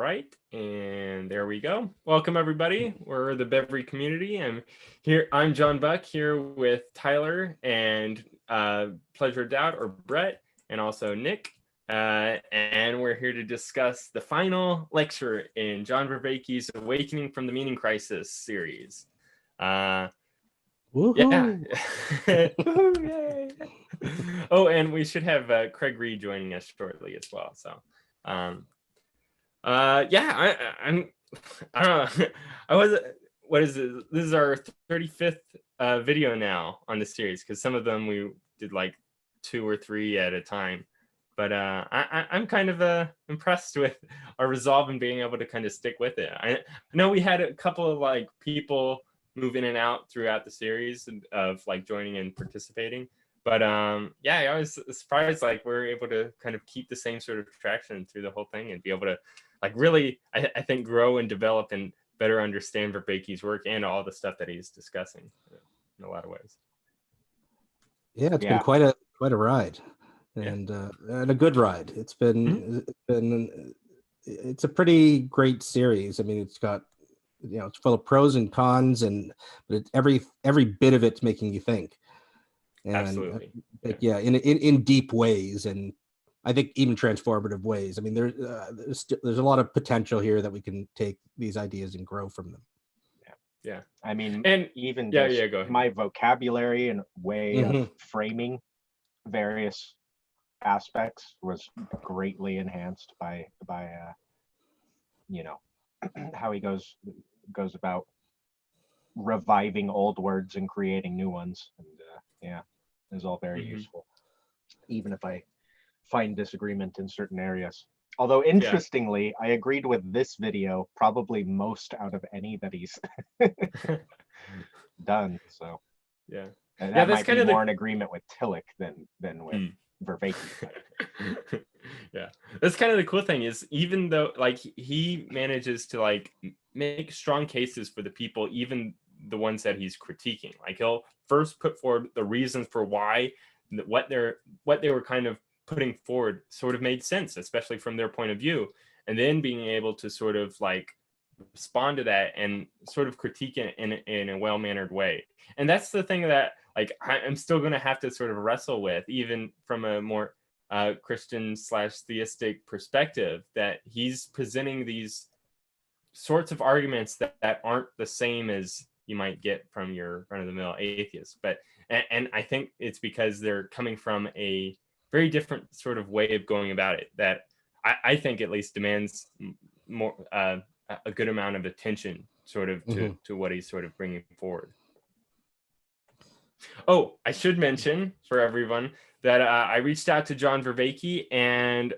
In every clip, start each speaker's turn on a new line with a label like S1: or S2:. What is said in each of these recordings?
S1: right, and there we go. Welcome everybody. We're the Bevry community. I'm John Buck here with Tyler and Pleasure of Doubt or Brett, and also Nick. And we're here to discuss the final lecture in John Vervaeke's Awakening from the Meaning Crisis series.
S2: Woohoo!
S1: Yeah. Yay. Oh, and we should have Craig Reed joining us shortly as well. So, yeah, I don't know. What is it? This is our 35th video now on the series, because some of them we did like 2 or 3 at a time. But I'm kind of impressed with our resolve in being able to kind of stick with it. I know we had a couple of like people move in and out throughout the series of like joining and participating. But yeah, I was surprised like we're able to kind of keep the same sort of traction through the whole thing and be able to like really, I think, grow and develop and better understand Vervaeke's work and all the stuff that he's discussing in a lot of ways.
S2: Yeah, it's been quite a ride, and a good ride. It's a pretty great series. I mean, it's got, it's full of pros and cons, but every bit of it's making you think. And,
S1: absolutely.
S2: In deep ways, and I think even transformative ways. I mean, there's a lot of potential here that we can take these ideas and grow from them.
S1: Yeah.
S3: I mean,
S1: and
S3: even
S1: go ahead.
S3: My vocabulary and way of framing various aspects was greatly enhanced by how he goes about reviving old words and creating new ones. And it was all very useful, even if I find disagreement in certain areas. Although interestingly, I agreed with this video probably most out of any that he's done. So
S1: and
S3: that might be more in agreement with Tillich than with Vervaeke.
S1: Yeah, that's kind of the cool thing is, even though like he manages to like make strong cases for the people, even the ones that he's critiquing. Like he'll first put forward the reasons for why what they were kind of putting forward sort of made sense, especially from their point of view, and then being able to sort of like respond to that and sort of critique it in a well-mannered way. And that's the thing that like I'm still going to have to sort of wrestle with, even from a more Christian/theistic perspective, that he's presenting these sorts of arguments that aren't the same as you might get from your run-of-the-mill atheist. But and I think it's because they're coming from a very different sort of way of going about it that I think at least demands more a good amount of attention sort of to what he's sort of bringing forward. Oh, I should mention for everyone that I reached out to John Vervaeke and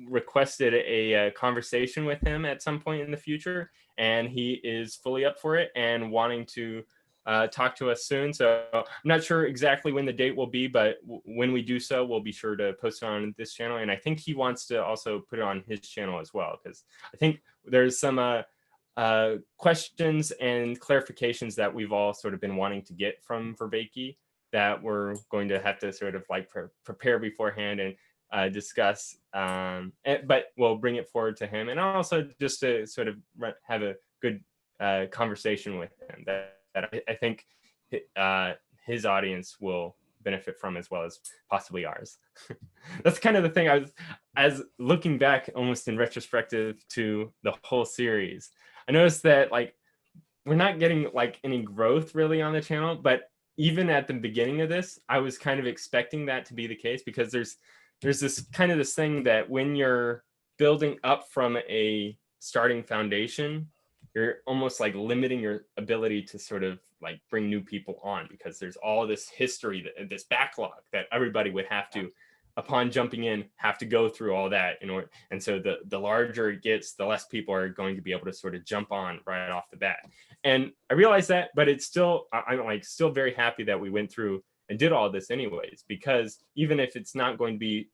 S1: requested a conversation with him at some point in the future, and he is fully up for it and wanting to talk to us soon. So I'm not sure exactly when the date will be, but when we do so, we'll be sure to post it on this channel. And I think he wants to also put it on his channel as well, because I think there's some questions and clarifications that we've all sort of been wanting to get from Vervaeke that we're going to have to sort of like prepare beforehand and discuss, but we'll bring it forward to him, and also just to sort of have a good conversation with him that I think his audience will benefit from, as well as possibly ours. That's kind of the thing. As looking back almost in retrospective to the whole series, I noticed that like we're not getting like any growth really on the channel, but even at the beginning of this, I was kind of expecting that to be the case, because there's this kind of this thing that when you're building up from a starting foundation, you're almost like limiting your ability to sort of like bring new people on, because there's all this history, this backlog that everybody would have to, upon jumping in, have to go through all that in order. And so the larger it gets, the less people are going to be able to sort of jump on right off the bat. And I realize that, but it's still, I'm like still very happy that we went through and did all this anyways, because even if it's not going to be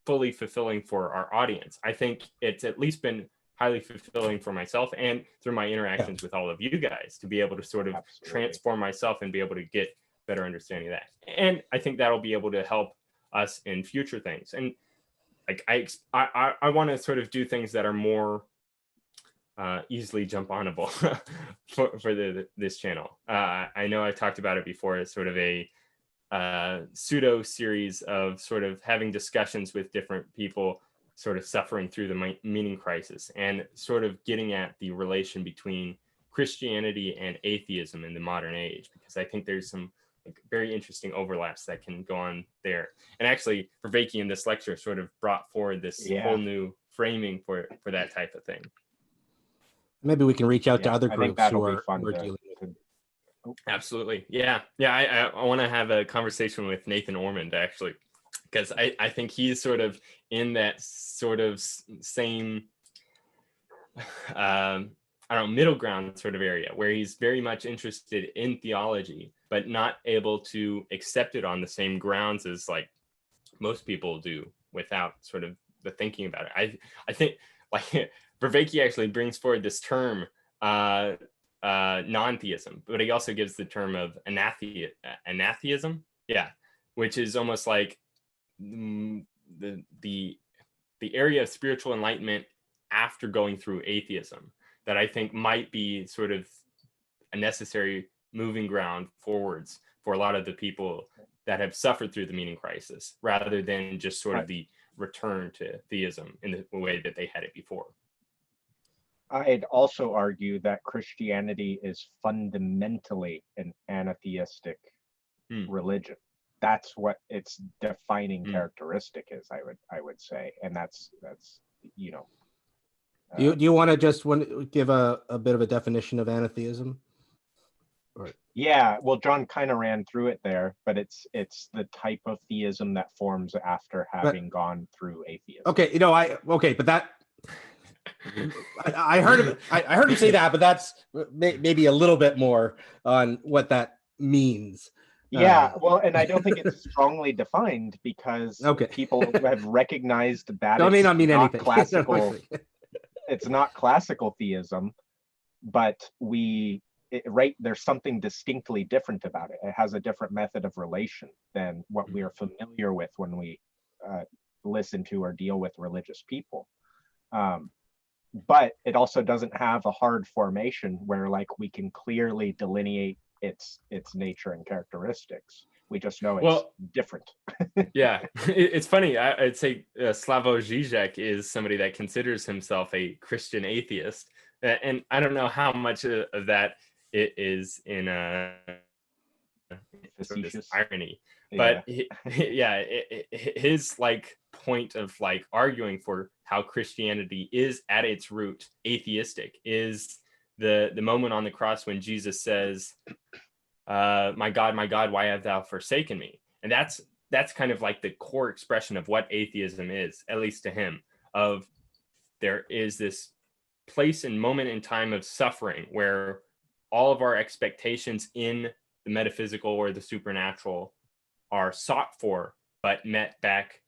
S1: fully fulfilling for our audience, I think it's at least been highly fulfilling for myself and through my interactions with all of you guys, to be able to sort of transform myself and be able to get better understanding of that. And I think that'll be able to help us in future things. And like I want to sort of do things that are more easily jump onable for this channel. I know I talked about it before as sort of a pseudo series of sort of having discussions with different people sort of suffering through the meaning crisis, and sort of getting at the relation between Christianity and atheism in the modern age, because I think there's some like very interesting overlaps that can go on there. And actually, Vervaeke in this lecture sort of brought forward this whole new framing for that type of thing.
S2: Maybe we can reach out to other
S3: I think
S2: groups who
S3: that'll be
S2: are
S3: fun
S2: dealing with.
S1: Absolutely. Yeah. I want to have a conversation with Nathan Ormond, actually, because I think he's sort of in that sort of same, I don't know, middle ground sort of area where he's very much interested in theology, but not able to accept it on the same grounds as like most people do without sort of the thinking about it. I think like Vervaeke actually brings forward this term, non-theism, but he also gives the term of anatheism, which is almost like the area of spiritual enlightenment after going through atheism, that I think might be sort of a necessary moving ground forwards for a lot of the people that have suffered through the meaning crisis, rather than just sort of the return to theism in the way that they had it before.
S3: I'd also argue that Christianity is fundamentally an anatheistic religion. That's what its defining characteristic is, I would say, and that's you know.
S2: Do you want to just give a bit of a definition of anatheism? Or...
S3: Yeah, well, John kind of ran through it there, but it's the type of theism that forms after having gone through atheism.
S2: Okay, but that I heard him say that, but that's maybe a little bit more on what that means.
S3: Yeah, well, and I don't think it's strongly defined, because people have recognized that
S2: it may not mean anything.
S3: Classical. It's not classical theism, but there's something distinctly different about it. It has a different method of relation than what we are familiar with when we listen to or deal with religious people. But it also doesn't have a hard formation where like we can clearly delineate its nature and characteristics. We just know it's different.
S1: Yeah, it's funny. I'd say Slavoj Žižek is somebody that considers himself a Christian atheist, and I don't know how much of that it is in sort of this irony, but his like point of like arguing for how Christianity is at its root atheistic is the moment on the cross when Jesus says, my God, why have thou forsaken me? And that's kind of like the core expression of what atheism is, at least to him, of there is this place and moment in time of suffering where all of our expectations in the metaphysical or the supernatural are sought for, but met back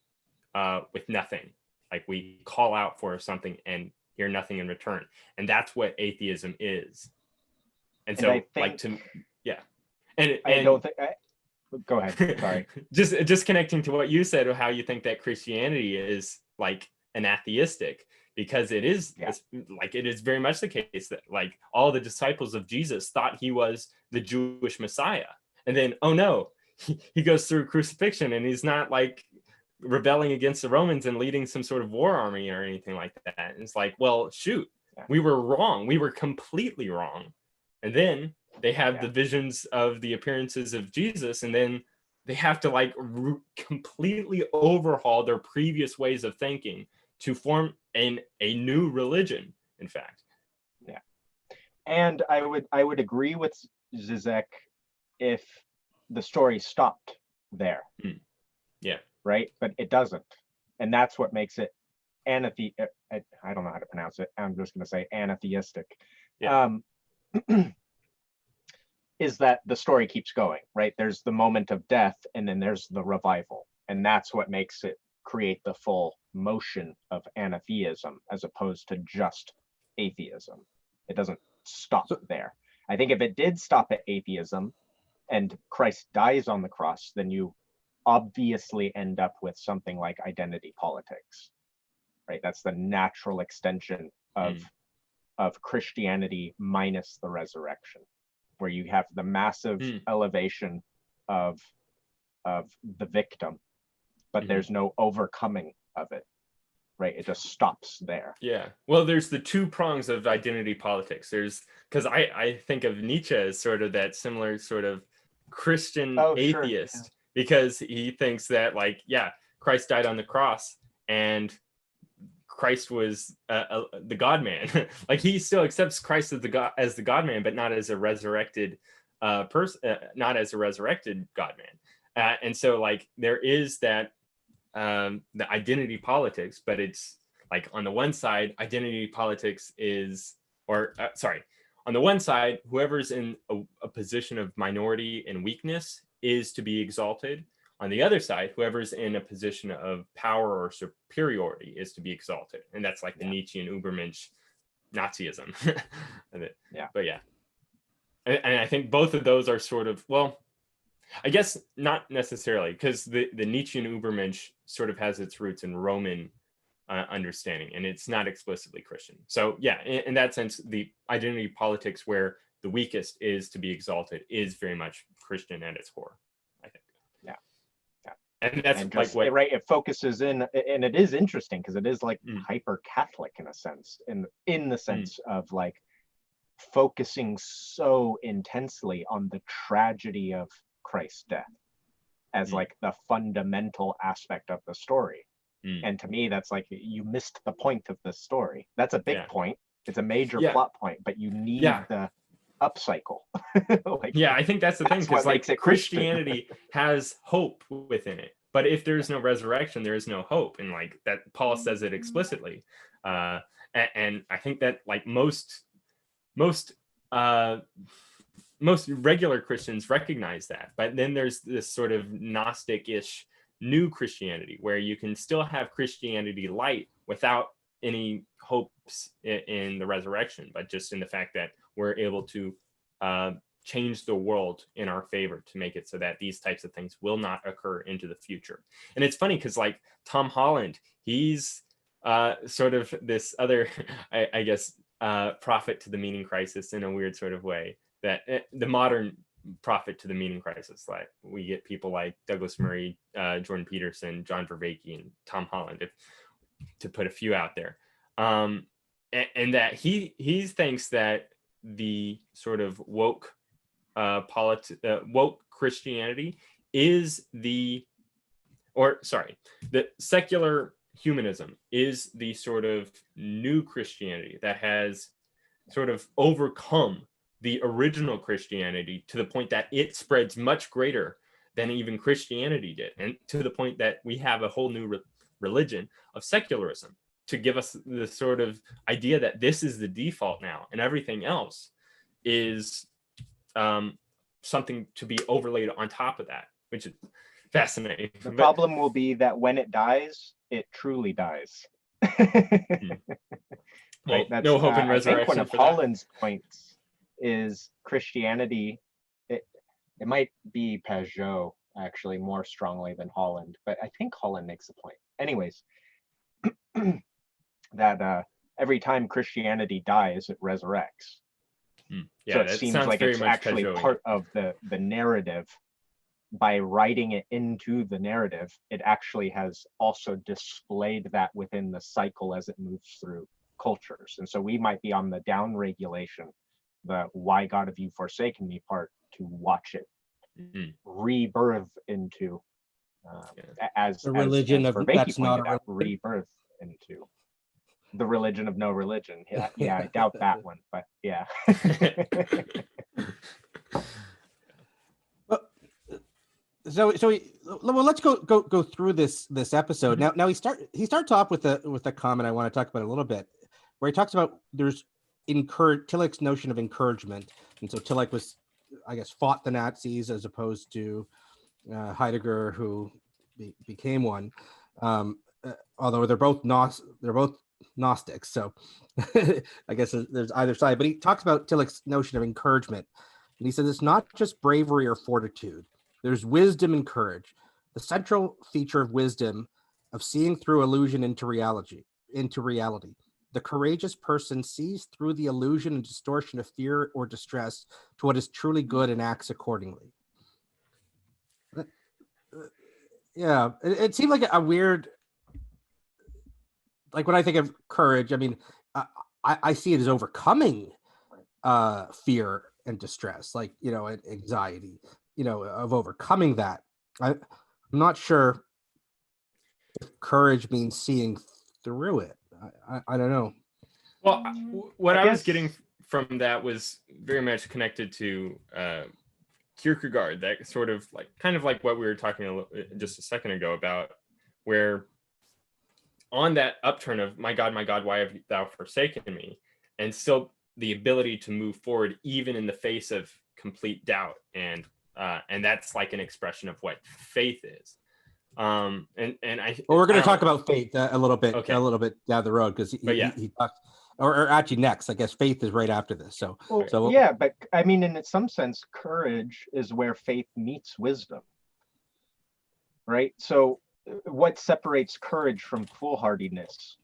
S1: with nothing. Like we call out for something and hear nothing in return. And that's what atheism is. And so I think, And
S3: I don't think go ahead. Sorry.
S1: just connecting to what you said, how you think that Christianity is like an atheistic, because it is like it is very much the case that like all the disciples of Jesus thought he was the Jewish Messiah, and then oh no, he goes through crucifixion and he's not like rebelling against the Romans and leading some sort of war army or anything like that. And it's like, well, shoot, we were wrong. We were completely wrong. And then they have the visions of the appearances of Jesus, and then they have to like completely overhaul their previous ways of thinking to form a new religion, in fact.
S3: Yeah. And I would agree with Zizek if the story stopped there.
S1: Yeah.
S3: Right? But it doesn't. And that's what makes it I don't know how to pronounce it. I'm just going to say anatheistic. Yeah. Is that the story keeps going, right? There's the moment of death, and then there's the revival. And that's what makes it create the full motion of anatheism as opposed to just atheism. It doesn't stop there. I think if it did stop at atheism and Christ dies on the cross, then you obviously end up with something like identity politics, right? That's the natural extension of of Christianity minus the resurrection, where you have the massive elevation of the victim, but there's no overcoming of it, right? It just stops there.
S1: Yeah. Well, there's the two prongs of identity politics. There's, because I think of Nietzsche as sort of that similar sort of Christian atheist,
S3: Sure, yeah.
S1: because he thinks that, like, yeah, Christ died on the cross and Christ was the God man. Like, he still accepts Christ as the God man, but not as a resurrected person, not as a resurrected God man. And so, like, there is that the identity politics, but it's like, on the one side, identity politics is, on the one side, whoever's in a position of minority and weakness is to be exalted. On the other side, whoever's in a position of power or superiority is to be exalted. And that's like the Nietzschean Übermensch Nazism. But yeah. And I think both of those are sort of, well, I guess not necessarily, because the Nietzschean Übermensch sort of has its roots in Roman understanding, and it's not explicitly Christian. So yeah, in that sense, the identity politics where the weakest is to be exalted is very much Christian at core, I think.
S3: Yeah.
S1: And that's
S3: and
S1: like
S3: just,
S1: what,
S3: right, it focuses in, and it is interesting because it is like hyper Catholic in a sense, in the sense of like focusing so intensely on the tragedy of Christ's death as like the fundamental aspect of the story. And to me, that's like, you missed the point of the story. That's a big point. It's a major plot point, but you need the upcycle. Like,
S1: I think that's the thing, because like Christianity has hope within it, but if there's no resurrection, there is no hope, and like that, Paul says it explicitly. And I think that like most regular Christians recognize that, but then there's this sort of Gnostic-ish new Christianity where you can still have Christianity light without any hopes in the resurrection, but just in the fact that we're able to change the world in our favor to make it so that these types of things will not occur into the future. And it's funny because like Tom Holland, he's sort of this other, I guess, prophet to the meaning crisis in a weird sort of way, that the modern prophet to the meaning crisis. Like, we get people like Douglas Murray, Jordan Peterson, John Vervaeke, and Tom Holland, to put a few out there. And that he thinks that the sort of woke Christianity is the secular humanism is the sort of new Christianity that has sort of overcome the original Christianity to the point that it spreads much greater than even Christianity did, and to the point that we have a whole new religion of secularism to give us the sort of idea that this is the default now, and everything else is something to be overlaid on top of that, which is fascinating.
S3: The problem will be that when it dies, it truly dies.
S1: Well,
S3: That's,
S1: no hope in resurrection.
S3: I think one of Holland's points is Christianity. It might be Peugeot actually more strongly than Holland, but I think Holland makes a point. Anyways, that every time Christianity dies, it resurrects. So it seems like it's actually part of the narrative. By writing it into the narrative, it actually has also displayed that within the cycle as it moves through cultures. And so we might be on the down regulation, the "Why God have you forsaken me" part, to watch it rebirth into as
S2: the religion
S3: as
S2: of
S3: Vervaeke
S2: that's not
S3: out, rebirth into the religion of no religion. Yeah, I doubt that one, but yeah.
S2: So let's go through this episode. Now he starts off with a comment I want to talk about a little bit, where he talks about there's Tillich's notion of encouragement, and so Tillich was, I guess, fought the Nazis as opposed to Heidegger, who became one. Although they're both Gnostics, so I guess there's either side. But he talks about Tillich's notion of encouragement, and he says it's not just bravery or fortitude. There's wisdom and courage. The central feature of wisdom, of seeing through illusion into reality. the courageous person sees through the illusion and distortion of fear or distress to what is truly good and acts accordingly. Yeah, it seemed like a weird, like when I think of courage, I mean, I see it as overcoming fear and distress, like, you know, and anxiety, you know, of overcoming that. I'm not sure if courage means seeing through it. I don't know.
S1: Well, what I was
S3: guess-
S1: getting from that was very much connected to Kierkegaard, that sort of like kind of like what we were talking just a second ago about, where on that upturn of my God, why have thou forsaken me, and still the ability to move forward even in the face of complete doubt, and that's like an expression of what faith is. And I
S2: Well, we're going to talk about faith a little bit,
S1: Okay.
S2: a little bit down the road, because he talked, or actually next, I guess faith is right after this. So,
S3: yeah, but I mean, in some sense, courage is where faith meets wisdom, right? So, what separates courage from foolhardiness,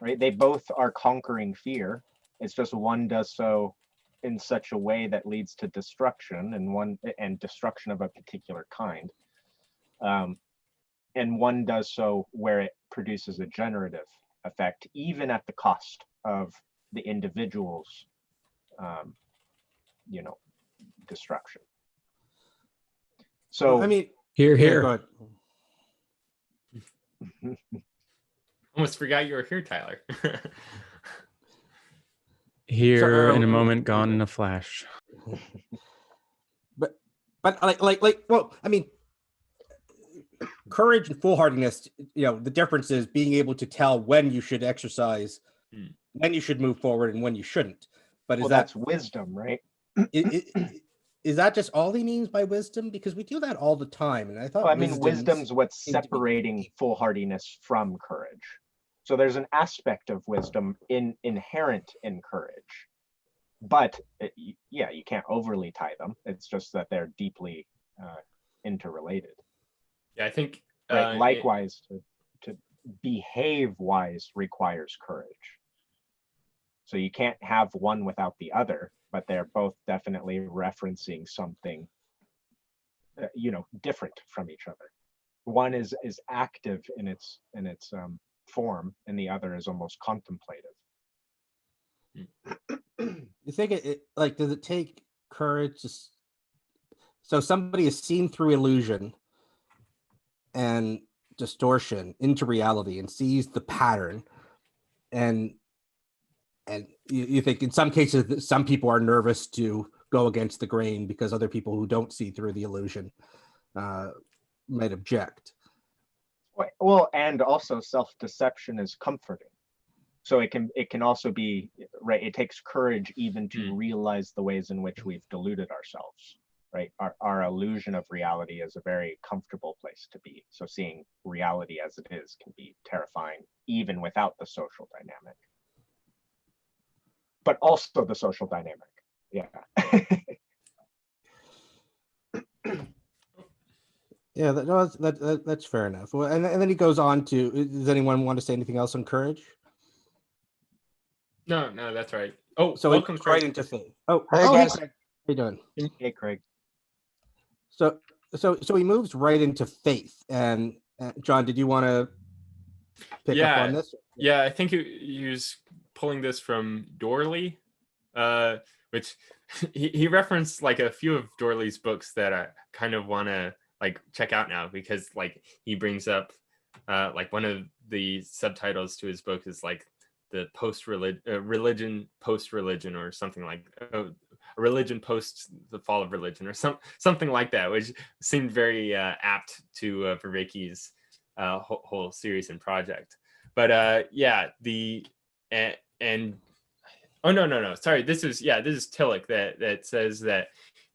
S3: right? They both are conquering fear. It's just one does so in such a way that leads to destruction, and destruction of a particular kind. And one does so where it produces a generative effect, even at the cost of the individual's, destruction. So,
S2: I mean,
S4: Here,
S2: yeah,
S4: here.
S2: go ahead.
S1: almost forgot you were here, Tyler.
S4: Here in a
S2: So,
S4: moment, gone in a flash.
S2: but well, I mean, courage and foolhardiness, you know, the difference is being able to tell when you should exercise, when you should move forward, and when you shouldn't. But is
S3: that's wisdom, right?
S2: Is that just all he means by wisdom? Because we do that all the time, and I thought
S3: wisdom's what's separating foolhardiness from courage. So there's an aspect of wisdom inherent in courage, but you can't overly tie them. It's just that they're deeply interrelated.
S1: Yeah, I think
S3: right. Likewise, to behave wise requires courage. So you can't have one without the other, but they're both definitely referencing something, different from each other. One is active in its form, and the other is almost contemplative.
S2: You think it like, does it take courage so somebody is seen through illusion and distortion into reality and sees the pattern, and you think in some cases that some people are nervous to go against the grain because other people who don't see through the illusion might object.
S3: Well, and also self-deception is comforting. So it can also be, right, it takes courage even to realize the ways in which we've deluded ourselves, right? Our illusion of reality is a very comfortable place to be. So seeing reality as it is can be terrifying, even without the social dynamic. But also the social dynamic. Yeah.
S2: Yeah, that's fair enough. Well, and then he goes on to, does anyone want to say anything else on courage?
S1: No, that's right. Oh,
S2: so
S1: welcome,
S2: right
S1: Craig.
S2: into faith. Hey,
S3: guys.
S2: Craig. How you doing?
S3: Hey, Craig.
S2: So he moves right into faith. And John, did you want to pick up on this?
S1: Yeah, I think he was pulling this from Dorley, which he referenced like a few of Dorley's books that I kind of want to like check out now, because like he brings up like one of the subtitles to his book is like the religion post religion, or something like religion post the fall of religion, or something like that, which seemed very apt to Vervaeke's whole series and project. But oh no, sorry, this is Tillich that says that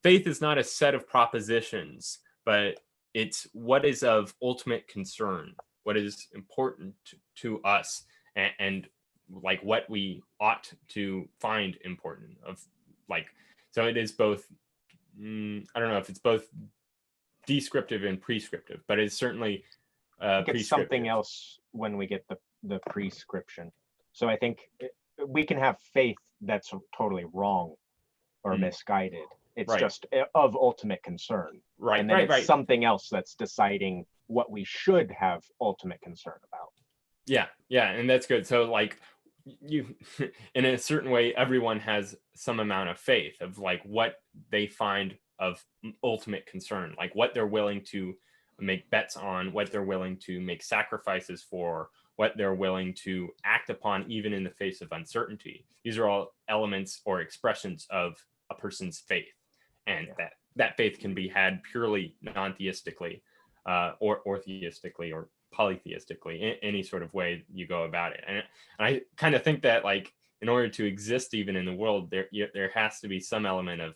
S1: faith is not a set of propositions, but it's what is of ultimate concern, what is important to us, and like what we ought to find important, of like, so it is both I don't know if it's both descriptive and prescriptive, but it's certainly
S3: it's something else when we get the prescription. So I think we can have faith that's totally wrong or misguided. It's just of ultimate concern.
S1: Right,
S3: and then
S1: right,
S3: it's
S1: right.
S3: something else that's deciding what we should have ultimate concern about.
S1: Yeah, yeah, and that's good. So like you in a certain way, everyone has some amount of faith of like what they find of ultimate concern, like what they're willing to make bets on, what they're willing to make sacrifices for, what they're willing to act upon even in the face of uncertainty. These are all elements or expressions of a person's faith, and that faith can be had purely non-theistically, or theistically, or polytheistically, in any sort of way you go about it. And I kind of think that like in order to exist even in the world, there has to be some element of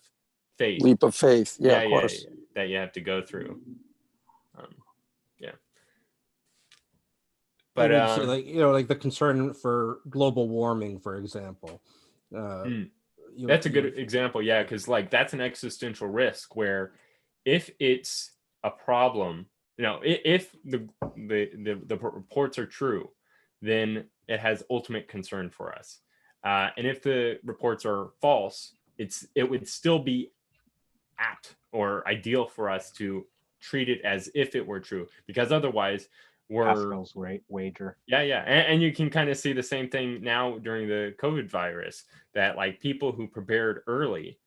S1: faith,
S5: leap of faith. Yeah, of course.
S1: that you have to go through. Yeah. But
S2: so like like the concern for global warming, for example.
S1: That's a good example, yeah, because like that's an existential risk where if it's a problem, if the reports are true, then it has ultimate concern for us. And if the reports are false, it would still be apt or ideal for us to treat it as if it were true, because otherwise
S3: Pascal's wager.
S1: Yeah. And you can kind of see the same thing now during the COVID virus, that like people who prepared early,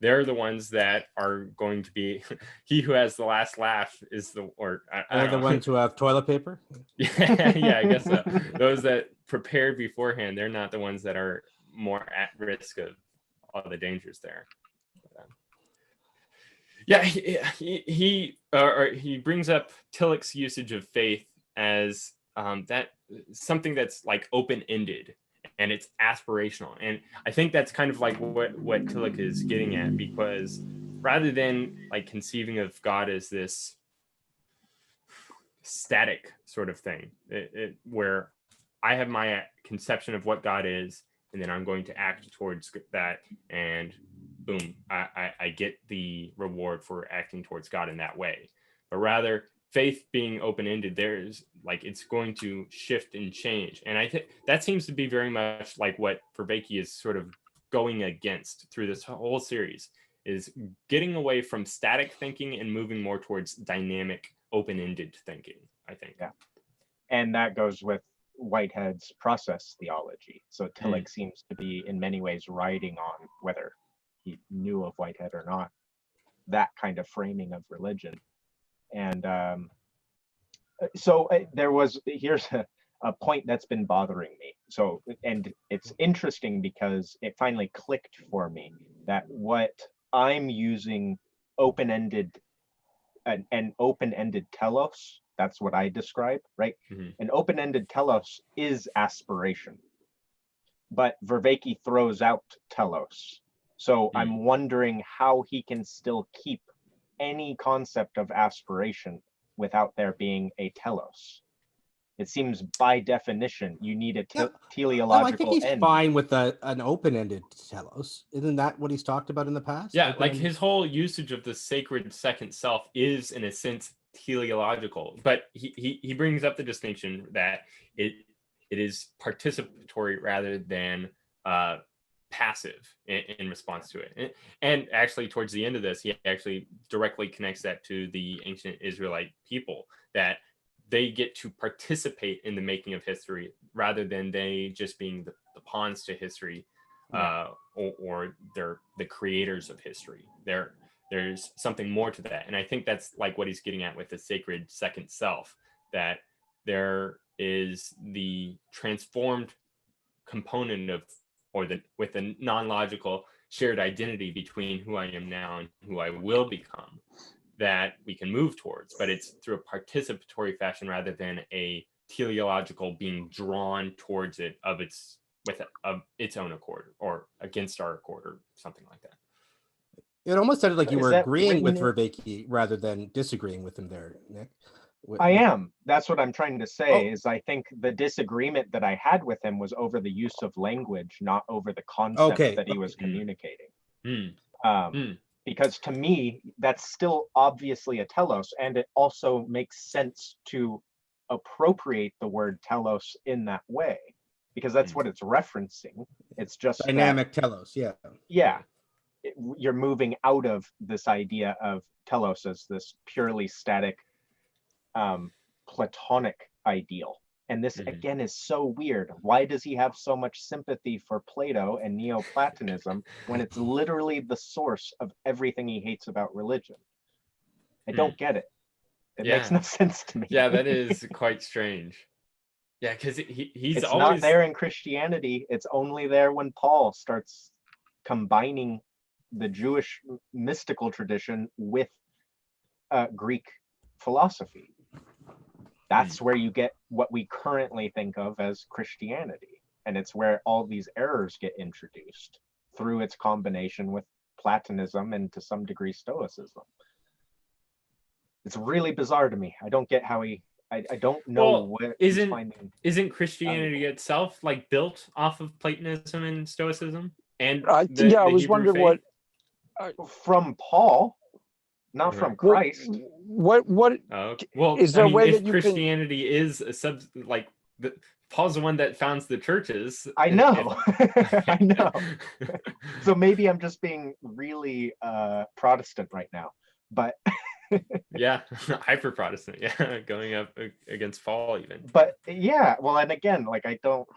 S1: they're the ones that are going to be he who has the last laugh is the
S2: ones who have toilet paper.
S1: Yeah, I guess so. Those that prepared beforehand, they're not the ones that are more at risk of all the dangers there. Yeah, he brings up Tillich's usage of faith as that something that's like open-ended and it's aspirational, and I think that's kind of like what Tillich is getting at, because rather than like conceiving of God as this static sort of thing, where I have my conception of what God is, and then I'm going to act towards that, and boom, I get the reward for acting towards God in that way. But rather, faith being open-ended, there's like it's going to shift and change, and I think that seems to be very much like what Vervaeke is sort of going against through this whole series, is getting away from static thinking and moving more towards dynamic, open-ended thinking, I think.
S3: Yeah, and that goes with Whitehead's process theology. So Tillich seems to be in many ways riding on, whether he knew of Whitehead or not, that kind of framing of religion. And here's a point that's been bothering me. So, and it's interesting because it finally clicked for me that what I'm using an open-ended telos, that's what I describe, right? An open-ended telos is aspiration, but Vervaeke throws out telos. So I'm wondering how he can still keep any concept of aspiration without there being a telos. It seems by definition you need a teleological
S2: I think he's
S3: end.
S2: fine with an open-ended telos. Isn't that what he's talked about in the past?
S1: Yeah, like his whole usage of the sacred second self is in a sense teleological, but he brings up the distinction that it is participatory rather than passive in response to it. And actually towards the end of this, he actually directly connects that to the ancient Israelite people, that they get to participate in the making of history rather than they just being the pawns to history, or they're the creators of history. There's something more to that. And I think that's like what he's getting at with the sacred second self, that there is the transformed component of, with a non-logical shared identity between who I am now and who I will become, that we can move towards, but it's through a participatory fashion rather than a teleological being drawn towards it of its own accord or against our accord or something like that.
S2: It almost sounded like you were agreeing with Vervaeke rather than disagreeing with him there, Nick.
S3: I am. That's what I'm trying to say, is I think the disagreement that I had with him was over the use of language, not over the concept that he was communicating. Because to me, that's still obviously a telos, and it also makes sense to appropriate the word telos in that way. because that's what it's referencing. It's just
S2: Dynamic telos, yeah.
S3: Yeah, you're moving out of this idea of telos as this purely static Platonic ideal. And this again is so weird. Why does he have so much sympathy for Plato and Neoplatonism when it's literally the source of everything he hates about religion? I don't get it. It makes no sense to me.
S1: Yeah, that is quite strange. Yeah, because he's
S3: it's
S1: always
S3: not there in Christianity. It's only there when Paul starts combining the Jewish mystical tradition with Greek philosophy. That's where you get what we currently think of as Christianity. And it's where all these errors get introduced through its combination with Platonism and to some degree Stoicism. It's really bizarre to me. I don't get how I don't know what he's finding.
S1: Isn't Christianity itself like built off of Platonism and Stoicism? And
S5: I was
S1: Hebrew
S5: wondering
S1: faith?
S5: what
S3: from Paul, not from Christ.
S5: What
S1: well,
S5: is there a way
S1: if
S5: that you
S1: Christianity is a Paul's the one that founds the churches.
S3: I know. I know. So maybe I'm just being really Protestant right now, but
S1: yeah, hyper Protestant. Yeah, going up against Paul even.
S3: But yeah, well, and again, like I don't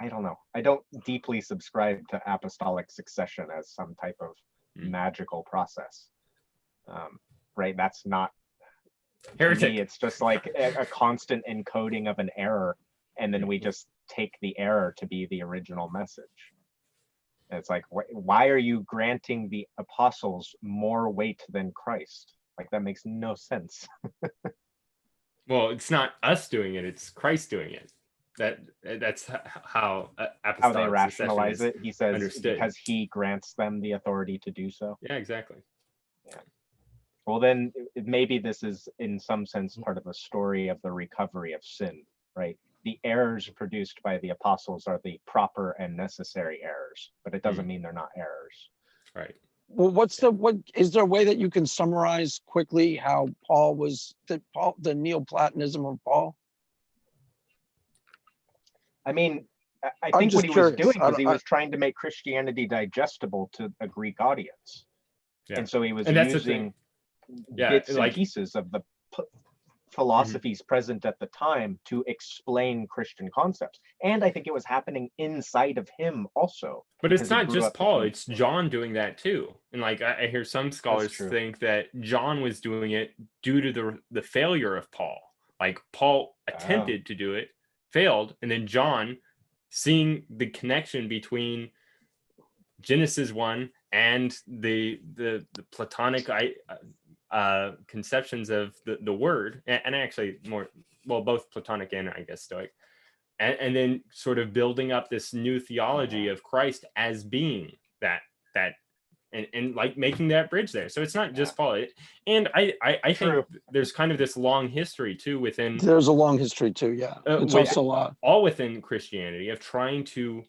S3: know. I don't deeply subscribe to apostolic succession as some type of magical process. Right? That's not heretic. To me, it's just like a constant encoding of an error, and then we just take the error to be the original message. And it's like, why are you granting the apostles more weight than Christ? Like, that makes no sense.
S1: Well, it's not us doing it; it's Christ doing it. That's how apostolic
S3: how they rationalize it. He says
S1: understood.
S3: Because he grants them the authority to do so.
S1: Yeah, exactly.
S3: Yeah. Well, then maybe this is in some sense part of a story of the recovery of sin, right? The errors produced by the apostles are the proper and necessary errors, but it doesn't mean they're not errors.
S1: Right.
S5: Well, what is there a way that you can summarize quickly how Paul was the Neoplatonism of Paul?
S3: I mean, I think what he was doing was he was trying to make Christianity digestible to a Greek audience. Yeah. And so he was using bits and pieces of the philosophies present at the time to explain Christian concepts. And I think it was happening inside of him also.
S1: But it's not just Paul, it's John doing that too. And like I hear some scholars think that John was doing it due to the failure of Paul. Like Paul attempted to do it, failed, and then John, seeing the connection between Genesis 1 and the Platonic conceptions of the word, and actually both Platonic and I guess Stoic, and then sort of building up this new theology of Christ as being that and like making that bridge there. So it's not just Paul. And I think there's kind of this long history too within.
S5: There's a long history too, yeah. It's also
S1: all within Christianity of trying to.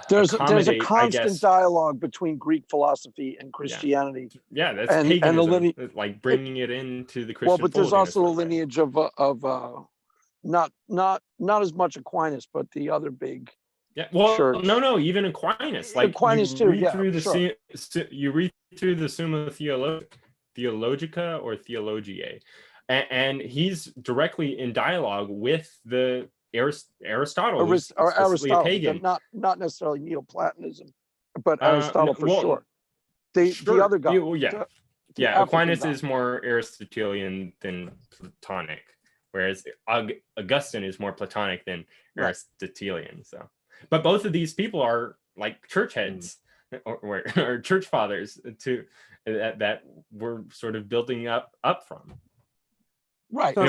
S5: There's a constant dialogue between Greek philosophy and Christianity.
S1: Yeah, that's paganism, and the lineage, like bringing it into the Christian.
S5: Well, but there's also a lineage of not as much Aquinas, but the other big.
S1: Yeah, well,
S5: church.
S1: No, even Aquinas. Like
S5: Aquinas too. Yeah,
S1: you read through the Summa Theologica or Theologiae, and he's directly in dialogue with the Aristotle,
S5: not necessarily Neoplatonism, but Aristotle for sure. The other guy.
S1: Aquinas is more Aristotelian than Platonic, whereas Augustine is more Platonic than Aristotelian. So, but both of these people are like church heads or church fathers to that we're sort of building up from.
S5: Right. So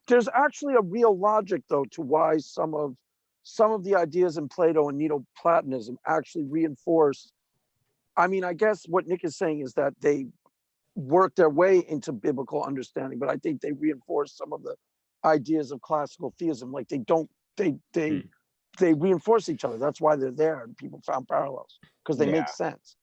S5: there's actually a real logic though to why some of the ideas in Plato and Neoplatonism actually reinforce. I mean, I guess what Nick is saying is that they work their way into biblical understanding, but I think they reinforce some of the ideas of classical theism. Like they reinforce each other. That's why they're there, and people found parallels because they make sense.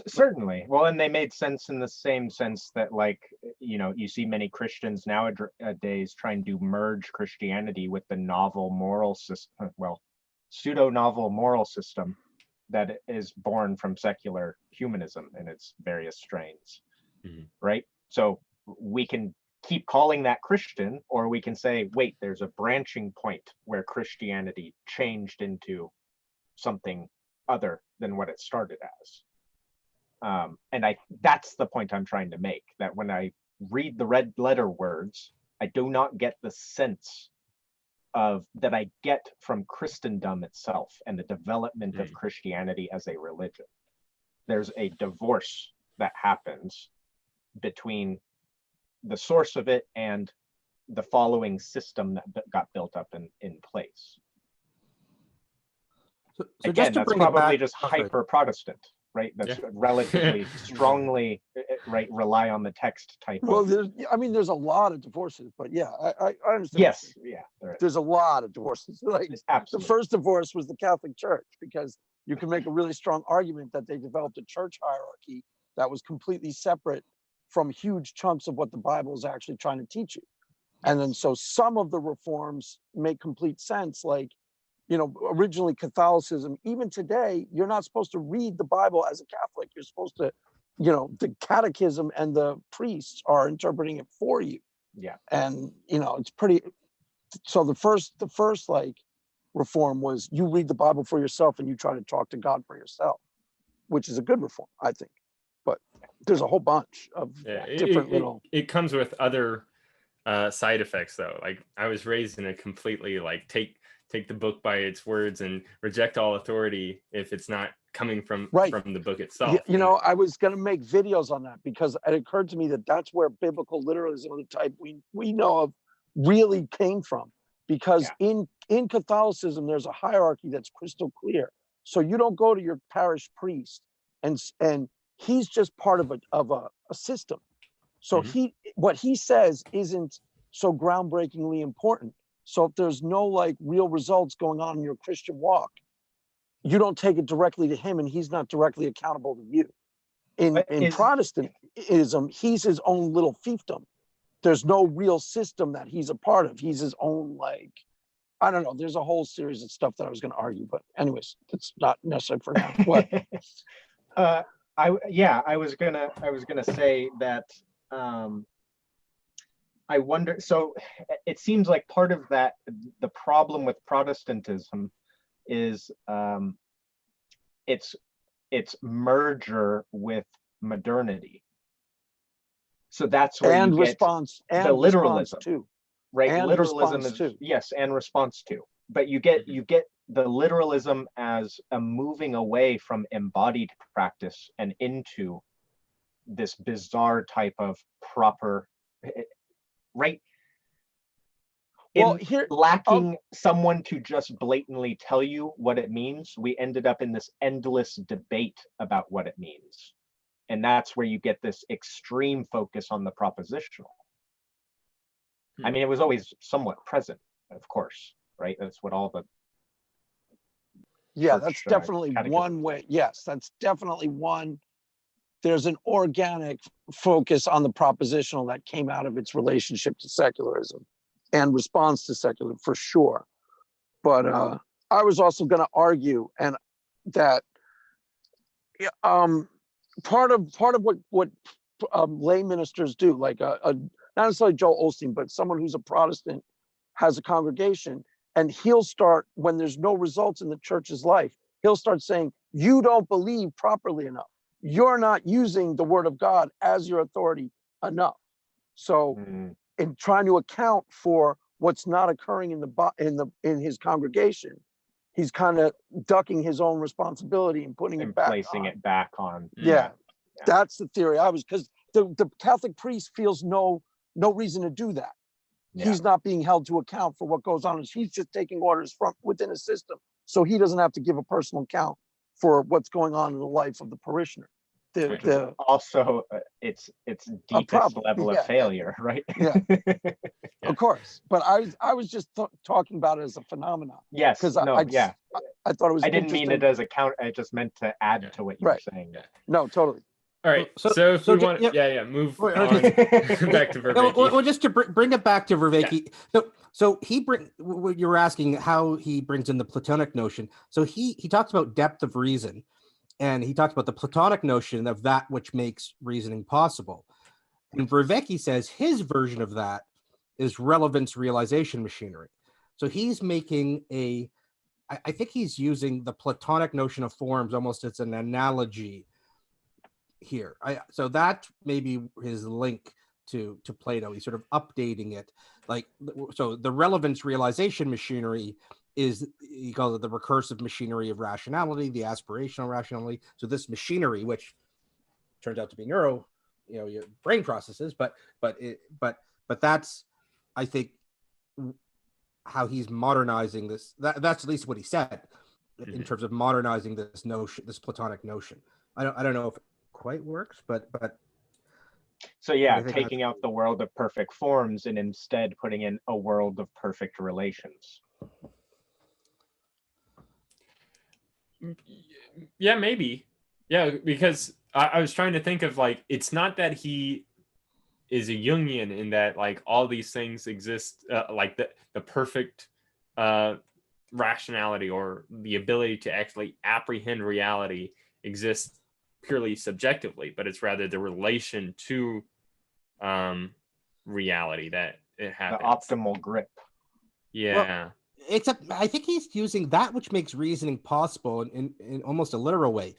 S3: Certainly. Well, and they made sense in the same sense that, like, you see many Christians nowadays trying to merge Christianity with the novel moral system, well, pseudo-novel moral system that is born from secular humanism in its various strains, right? So we can keep calling that Christian, or we can say, wait, there's a branching point where Christianity changed into something other than what it started as. And that's the point I'm trying to make, that when I read the red letter words, I do not get the sense of that I get from Christendom itself and the development of Christianity as a religion. There's a divorce that happens between the source of it and the following system that got built up in place.
S2: So
S3: Again,
S2: just to
S3: that's
S2: bring it
S3: probably
S2: back,
S3: just hyper Protestant, right? That's relatively strongly, right, rely on the text type.
S5: Well, there's a lot of divorces, but yeah, I understand.
S3: Yes, yeah,
S5: there's a lot of divorces. Like the first divorce was the Catholic Church, because you can make a really strong argument that they developed a church hierarchy that was completely separate from huge chunks of what the Bible is actually trying to teach you. And then so some of the reforms make complete sense, like, originally Catholicism, even today, you're not supposed to read the Bible as a Catholic. You're supposed to, the catechism and the priests are interpreting it for you.
S3: Yeah.
S5: And, it's pretty, so the first like reform was you read the Bible for yourself and you try to talk to God for yourself, which is a good reform, I think. But there's a whole bunch of different little.
S1: It comes with other side effects, though. Like, I was raised in a completely like take the book by its words and reject all authority if it's not coming from the book itself.
S5: I was going to make videos on that, because it occurred to me that that's where biblical literalism of the type we know of really came from, because in Catholicism there's a hierarchy that's crystal clear. So you don't go to your parish priest and he's just part of a system. So what he says isn't so groundbreakingly important. So if there's no like real results going on in your Christian walk, you don't take it directly to him, and he's not directly accountable to you. In Protestantism, he's his own little fiefdom. There's no real system that he's a part of. He's his own, like, I don't know. There's a whole series of stuff that I was going to argue, but anyways, it's not necessary for now. What?
S3: I was gonna say that. I wonder, so it seems like part of that, the problem with Protestantism is its merger with modernity. So that's where you get the literalism too, right? And literalism is too. Yes, and response to. But you get the literalism as a moving away from embodied practice and into this bizarre type of proper, right? Lacking someone to just blatantly tell you what it means, we ended up in this endless debate about what it means. And that's where you get this extreme focus on the propositional. I mean, it was always somewhat present, of course, right? That's what all the
S5: that's definitely one way. Yes, that's definitely one. There's an organic focus on the propositional that came out of its relationship to secularism and response to secular, for sure. But I was also going to argue, and that part of what lay ministers do, like not necessarily Joel Osteen, but someone who's a Protestant has a congregation, and he'll start, when there's no results in the church's life, he'll start saying, you don't believe properly enough. You're not using the word of God as your authority enough. So in trying to account for what's not occurring in his congregation, he's kind of ducking his own responsibility and putting it back
S3: placing it back on.
S5: Yeah. That's the theory because the Catholic priest feels no reason to do that. He's not being held to account for what goes on. He's just taking orders from within a system, so he doesn't have to give a personal account for what's going on in the life of the parishioner.
S3: Which is also its deepest
S5: problem.
S3: level of failure, right?
S5: Yeah. Of course. But I was just talking about it as a phenomenon.
S3: Yes.
S5: Because
S3: yeah.
S5: I thought it was.
S3: I didn't mean it as a count. I just meant to add to what you were saying.
S5: No, totally.
S1: All right. So if we want, move on back to Vervaeke.
S2: Well, just to bring it back to Vervaeke. Yeah. So you're asking how he brings in the Platonic notion. So he talks about depth of reason, and he talks about the Platonic notion of that which makes reasoning possible. And Vervaeke says his version of that is relevance realization machinery. So he's making I think he's using the Platonic notion of forms almost as an analogy here. So that may be his link to Plato. He's sort of updating it. So the relevance realization machinery is, he calls it the recursive machinery of rationality, the aspirational rationality. So this machinery, which turns out to be your brain processes, but that's, I think, how he's modernizing this. That's at least what he said in terms of modernizing this notion, this Platonic notion. I don't know if it quite works, but
S3: so taking out the world of perfect forms and instead putting in a world of perfect relations.
S1: Yeah, maybe. Yeah, because I was trying to think of it's not that he is a Jungian in that all these things exist, the perfect rationality or the ability to actually apprehend reality exists purely subjectively, but it's rather the relation to reality that it happens.
S3: The optimal grip.
S1: Yeah.
S2: Well, except I think he's using that which makes reasoning possible in almost a literal way.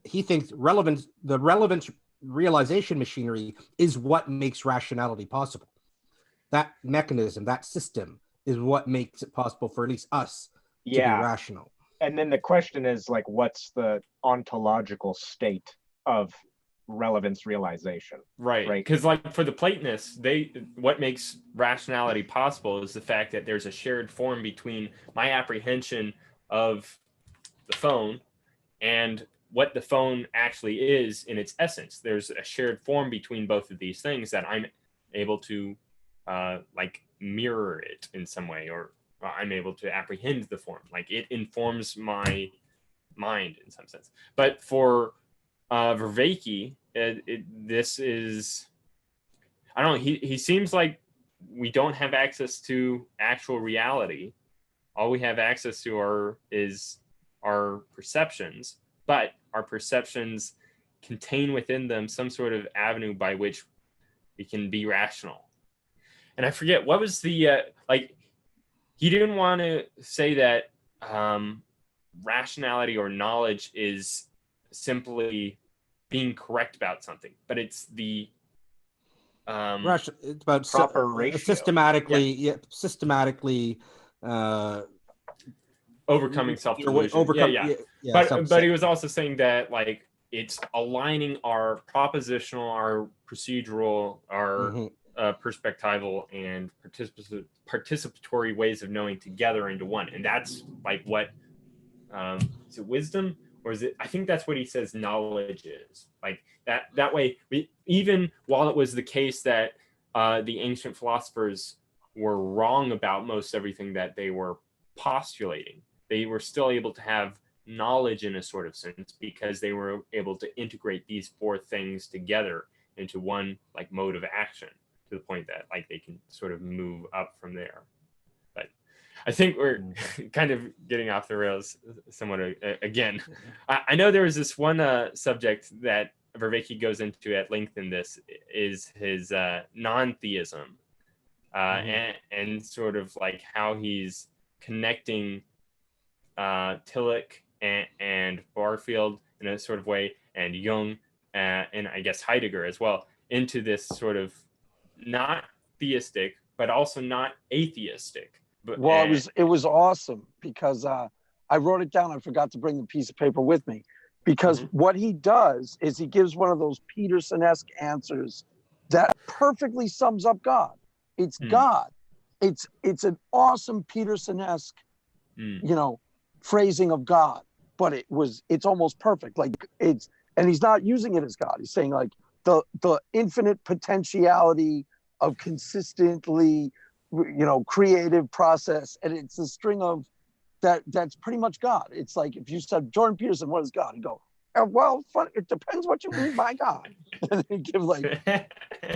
S2: He thinks the relevance realization machinery is what makes rationality possible. That mechanism, that system is what makes it possible for at least us to be rational.
S3: And then the question is what's the ontological state of relevance realization?
S1: Right. Because for the Platonists, what makes rationality possible is the fact that there's a shared form between my apprehension of the phone and what the phone actually is in its essence. There's a shared form between both of these things that I'm able to mirror it in some way, or I'm able to apprehend the form. It informs my mind in some sense. But for Vervaeke, this is, I don't know, he seems like we don't have access to actual reality. All we have access to is our perceptions, but our perceptions contain within them some sort of avenue by which we can be rational. And I forget what was the he didn't want to say that rationality or knowledge is simply being correct about something, but it's the
S2: it's about
S3: proper ratio.
S2: systematically
S1: overcoming self-delusion. But he was also saying that it's aligning our propositional, our procedural, our perspectival and participatory ways of knowing together into one. And that's what is it wisdom, or is it, I think that's what he says knowledge is. That way even while it was the case that the ancient philosophers were wrong about most everything that they were postulating, they were still able to have knowledge in a sort of sense because they were able to integrate these four things together into one mode of action, to the point that they can sort of move up from there. But I think we're kind of getting off the rails somewhat again. I know there was this one subject that Vervaeke goes into at length in this, is his non-theism, and sort of how he's connecting Tillich and Barfield in a sort of way, and Jung, and I guess Heidegger as well, into this sort of not theistic, but also not atheistic. But,
S5: it was awesome because I wrote it down. I forgot to bring the piece of paper with me, because what he does is he gives one of those Peterson-esque answers that perfectly sums up God. It's God. It's an awesome Peterson-esque, phrasing of God, but it's almost perfect. And he's not using it as God. He's saying like the infinite potentiality of consistently, creative process. And it's a string of that's pretty much God. It's like if you said, Jordan Peterson, what is God? He'd go, well, it depends what you mean by God. And he'd give like,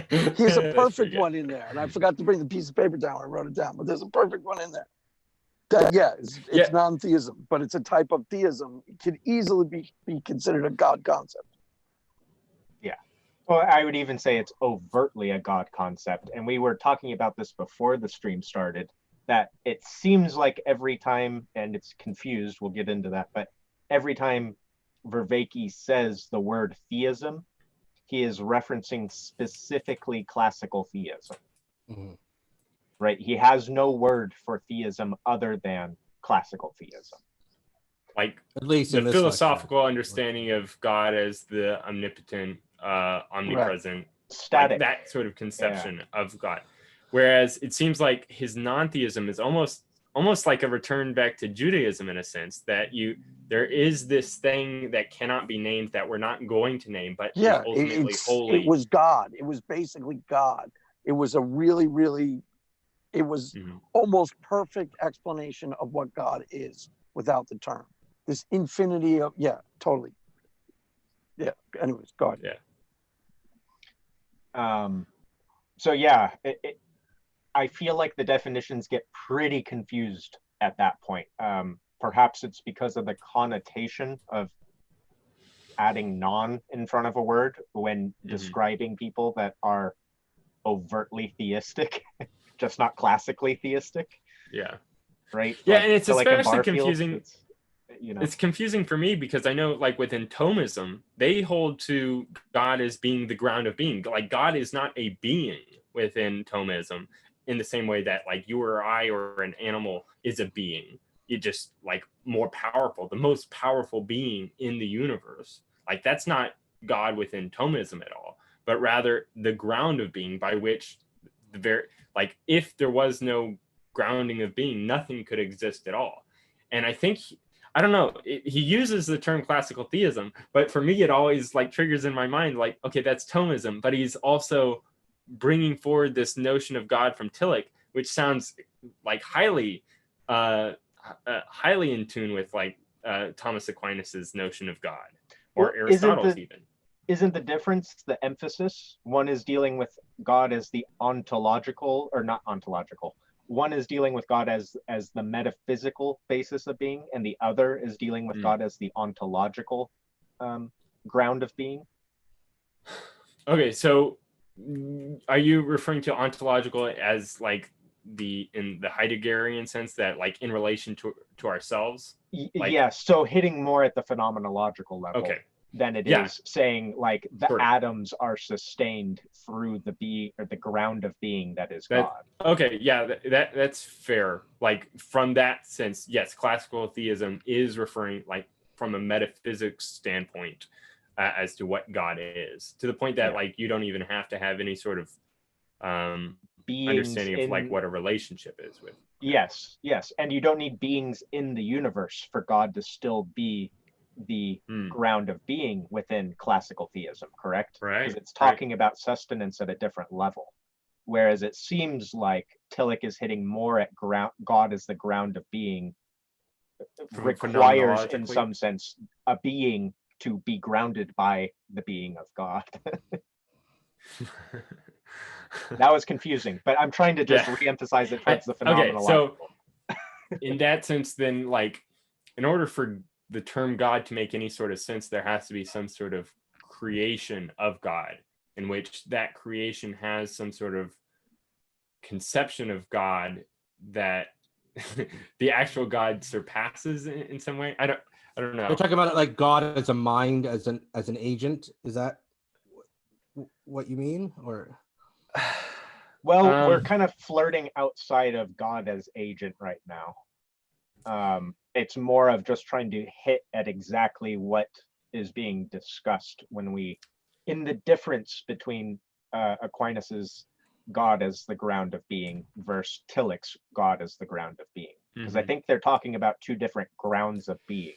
S5: here's a perfect one in there. And I forgot to bring the piece of paper down. I wrote it down, but there's a perfect one in there. That, it's non-theism, but it's a type of theism. It could easily be considered a God concept.
S3: Yeah. Well, I would even say it's overtly a God concept. And we were talking about this before the stream started, that it seems like every time, and it's confused, we'll get into that, but every time Vervaeke says the word theism, he is referencing specifically classical theism.
S2: Mm-hmm.
S3: Right? He has no word for theism other than classical theism.
S1: Like
S2: at least
S1: the
S2: in this
S1: philosophical understanding of God as the omnipotent, omnipresent,
S3: static,
S1: like that sort of conception of God. Whereas it seems like his non-theism is almost like a return back to Judaism in a sense, that there is this thing that cannot be named, that we're not going to name, but is ultimately holy.
S5: It was God. It was basically God. It was a really, really, it was almost perfect explanation of what God is without the term. This infinity of, totally. Yeah. Anyways, go ahead.
S3: Yeah. So I feel like the definitions get pretty confused at that point. Perhaps it's because of the connotation of adding non in front of a word when describing people that are overtly theistic, just not classically theistic.
S1: Yeah.
S3: Right?
S1: Yeah,
S3: like,
S1: and it's especially confusing.
S3: It's
S1: confusing for me because I know, like within Thomism, they hold to God as being the ground of being. Like God is not a being within Thomism in the same way that like you or I or an animal is a being. It just like more powerful, the most powerful being in the universe. Like that's not God within Thomism at all, but rather the ground of being, by which if there was no grounding of being, nothing could exist at all. And I think I don't know, he uses the term classical theism, but for me it always like triggers in my mind like, okay, that's Thomism, but he's also bringing forward this notion of God from Tillich, which sounds like highly in tune with like Thomas Aquinas's notion of God, or Aristotle's even.
S3: Isn't the difference the emphasis? One is dealing with God as the ontological, or not ontological. One is dealing with God as the metaphysical basis of being, and the other is dealing with God as the ontological ground of being.
S1: Okay, so are you referring to ontological as like in the Heideggerian sense, that like in relation to ourselves?
S3: Yes, so hitting more at the phenomenological level.
S1: Okay.
S3: Than it is saying like the atoms are sustained through the being or the ground of being that is God.
S1: Okay, yeah, that's fair. Like from that sense, yes, classical theism is referring like from a metaphysics standpoint as to what God is, to the point that like you don't even have to have any sort of understanding of like what a relationship is with.
S3: Yes, and you don't need beings in the universe for God to still be the ground of being within classical theism, correct?
S1: Right.
S3: Because it's talking about sustenance at a different level. Whereas it seems like Tillich is hitting more at God as the ground of being requires, in some sense, a being to be grounded by the being of God. That was confusing, but I'm trying to just re-emphasize it towards the phenomenological.
S1: Okay, so in that sense, then, like, in order for the term God to make any sort of sense, there has to be some sort of creation of God, in which that creation has some sort of conception of God that the actual God surpasses in some way. I don't know.
S2: You're talking about it like God as a mind, as an agent. Is that what you mean, or?
S3: Well, we're kind of flirting outside of God as agent right now. It's more of just trying to hit at exactly what is being discussed in the difference between Aquinas's God as the ground of being versus Tillich's God as the ground of being. Because I think they're talking about two different grounds of being.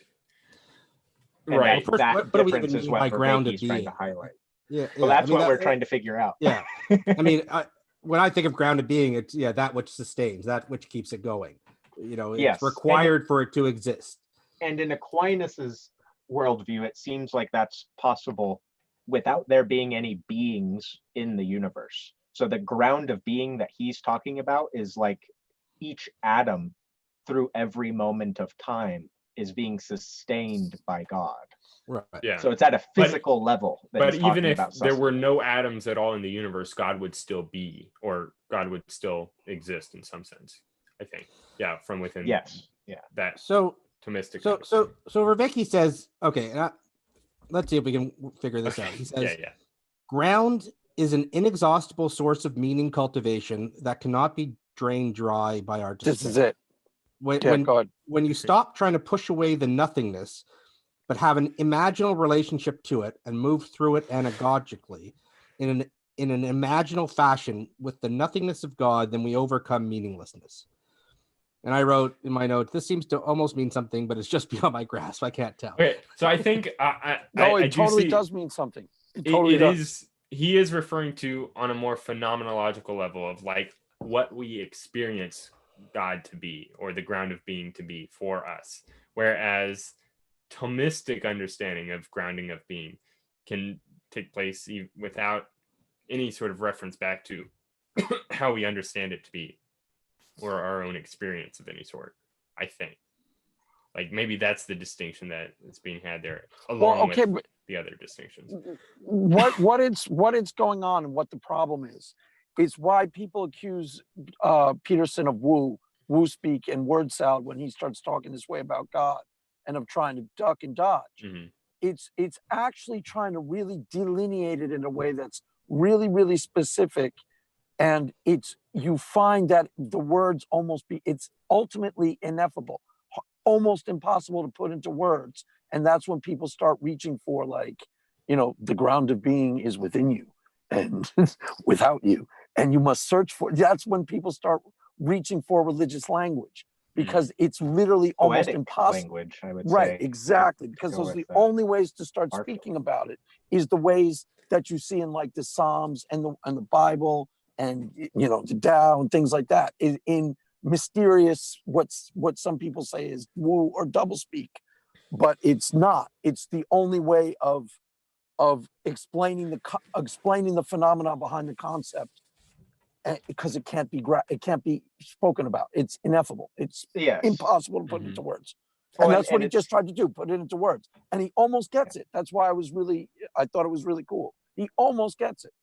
S3: And
S1: Right.
S2: Well, first,
S3: that
S2: what do we
S3: difference
S2: even
S3: is
S2: mean
S3: what
S2: by grounded
S3: Vervaeke's trying to
S2: being?
S3: highlight.
S2: Yeah,
S3: Well,
S2: yeah.
S3: that's what we're trying to figure out.
S2: Yeah, I mean, when I think of grounded being, it's that which sustains, that which keeps it going. It's
S3: Yes,
S2: required for it to exist.
S3: and in Aquinas's worldview, it seems like that's possible without there being any beings in the universe. So the ground of being that he's talking about is like each atom through every moment of time is being sustained by God.
S2: Right.
S1: Yeah.
S3: So it's at a physical level.
S1: But even if there were no atoms at all in the universe, God would still be, or God would still exist in some sense, I think. Yeah, from within.
S3: Yes. Yeah.
S1: That
S2: So
S1: Thomistic.
S2: so Vervaeke says, okay, let's see if we can figure this out. He says, ground is an inexhaustible source of meaning cultivation that cannot be drained dry by our despair.
S5: This is it.
S2: When you stop trying to push away the nothingness, but have an imaginal relationship to it and move through it anagogically in an imaginal fashion with the nothingness of God, then we overcome meaninglessness. And I wrote in my notes, this seems to almost mean something, but it's just beyond my grasp. I can't tell.
S1: Okay, so I think
S5: it totally does mean something. It totally does.
S1: He is referring to on a more phenomenological level of like what we experience God to be, or the ground of being to be for us. Whereas Thomistic understanding of grounding of being can take place without any sort of reference back to how we understand it to be, or our own experience of any sort. I think, like, maybe that's the distinction that is being had there, along with the other distinctions.
S5: What it's going on, and what the problem is why people accuse Peterson of woo speak and word salad when he starts talking this way about God, and of trying to duck and dodge.
S1: Mm-hmm.
S5: It's actually trying to really delineate it in a way that's really, really specific. And you find that the words it's ultimately ineffable, almost impossible to put into words. And that's when people start reaching for, like, the ground of being is within you and without you, and you must search for it. That's when people start reaching for religious language, because it's literally almost impossible.
S3: Language, I would
S5: right,
S3: say.
S5: exactly, because those are the only ways to start speaking about it, is the ways that you see in, like, the Psalms and the Bible, and the Tao and things like that, in mysterious, what some people say is woo or doublespeak, but it's not. It's the only way of explaining the phenomena behind the concept, because it can't be spoken about. It's ineffable. It's impossible to put into words. And that's what he just tried to do, put it into words. And he almost gets it. That's why I thought it was really cool. He almost gets it.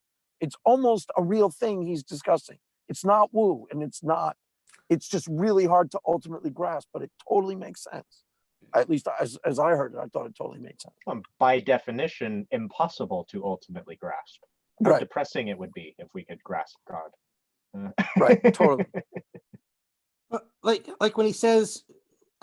S5: It's almost a real thing he's discussing. It's not woo, and it's just really hard to ultimately grasp, but it totally makes sense. At least as I heard it, I thought it totally made sense.
S3: By definition, impossible to ultimately grasp. How depressing it would be if we could grasp God.
S5: Right, totally.
S2: Like when he says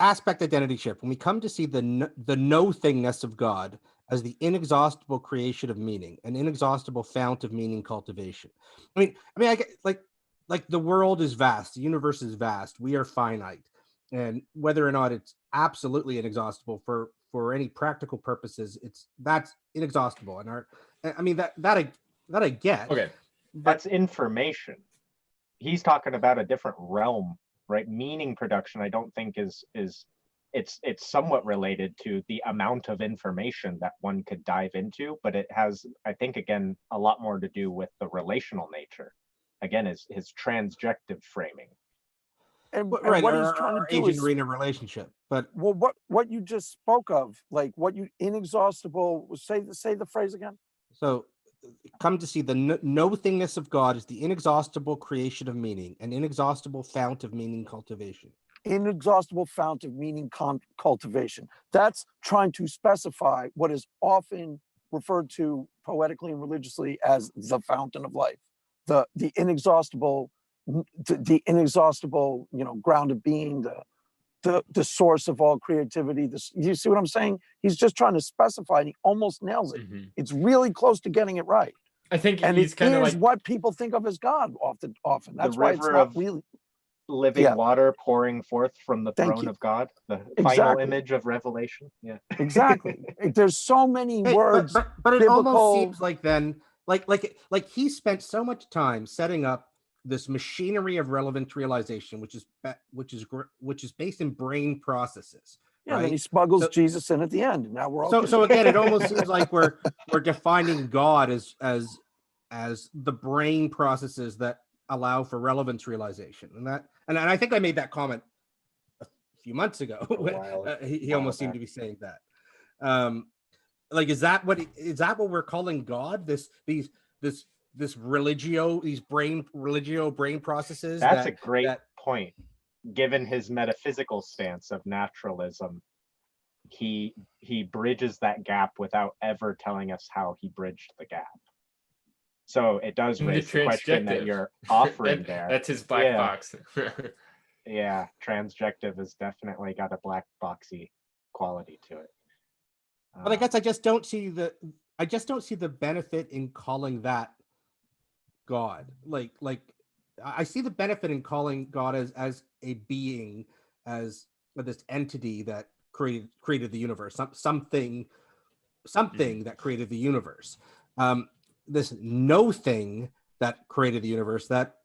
S2: aspect identity shift, when we come to see the no-thingness of God as the inexhaustible creation of meaning, an inexhaustible fount of meaning cultivation. I get like the world is vast, the universe is vast, we are finite, and whether or not it's absolutely inexhaustible for any practical purposes, that's inexhaustible. And that I get.
S3: Okay, that's information. He's talking about a different realm, right? Meaning production, I don't think is it's somewhat related to the amount of information that one could dive into, but it has, I think, again, a lot more to do with the relational nature. Again, his transjective framing.
S5: And what he's trying to do is
S2: arena relationship. But
S5: what you just spoke of, like what you inexhaustible, say the phrase again.
S2: So come to see the no-thingness of God is the inexhaustible creation of meaning, an inexhaustible fount of meaning cultivation.
S5: Inexhaustible fount of meaning cultivation. That's trying to specify what is often referred to poetically and religiously as the fountain of life, the inexhaustible, ground of being, the source of all creativity. You see what I'm saying? He's just trying to specify, and he almost nails it. Mm-hmm. It's really close to getting it right.
S1: I think
S5: and
S1: he's kind of like
S5: what people think of as God often. That's why it's not really.
S3: living water pouring forth from the
S5: Thank
S3: throne
S5: you.
S3: of God, the final
S5: Exactly.
S3: image of Revelation. Yeah.
S5: Exactly. There's so many
S2: Hey,
S5: words.
S2: but it almost
S5: biblical-
S2: seems like then, like he spent so much time setting up this machinery of relevant realization, which is based in brain processes.
S5: Yeah,
S2: right?
S5: and then he smuggles
S2: So-
S5: Jesus in at the end, and now we're all
S2: So again, it almost seems like we're defining God as the brain processes that allow for relevance realization, and I think I made that comment a few months ago. He almost seemed to be saying that. Like, is that what we're calling God? This religio brain processes.
S3: That's a great point. Given his metaphysical stance of naturalism, he bridges that gap without ever telling us how he bridged the gap. So it does raise the question that you're offering there.
S1: That's his black box.
S3: Yeah, transjective has definitely got a black boxy quality to it.
S2: But I guess I just don't see the benefit in calling that God. Like I see the benefit in calling God as a being, as this entity that created the universe, something that created the universe. This no thing that created the universe, that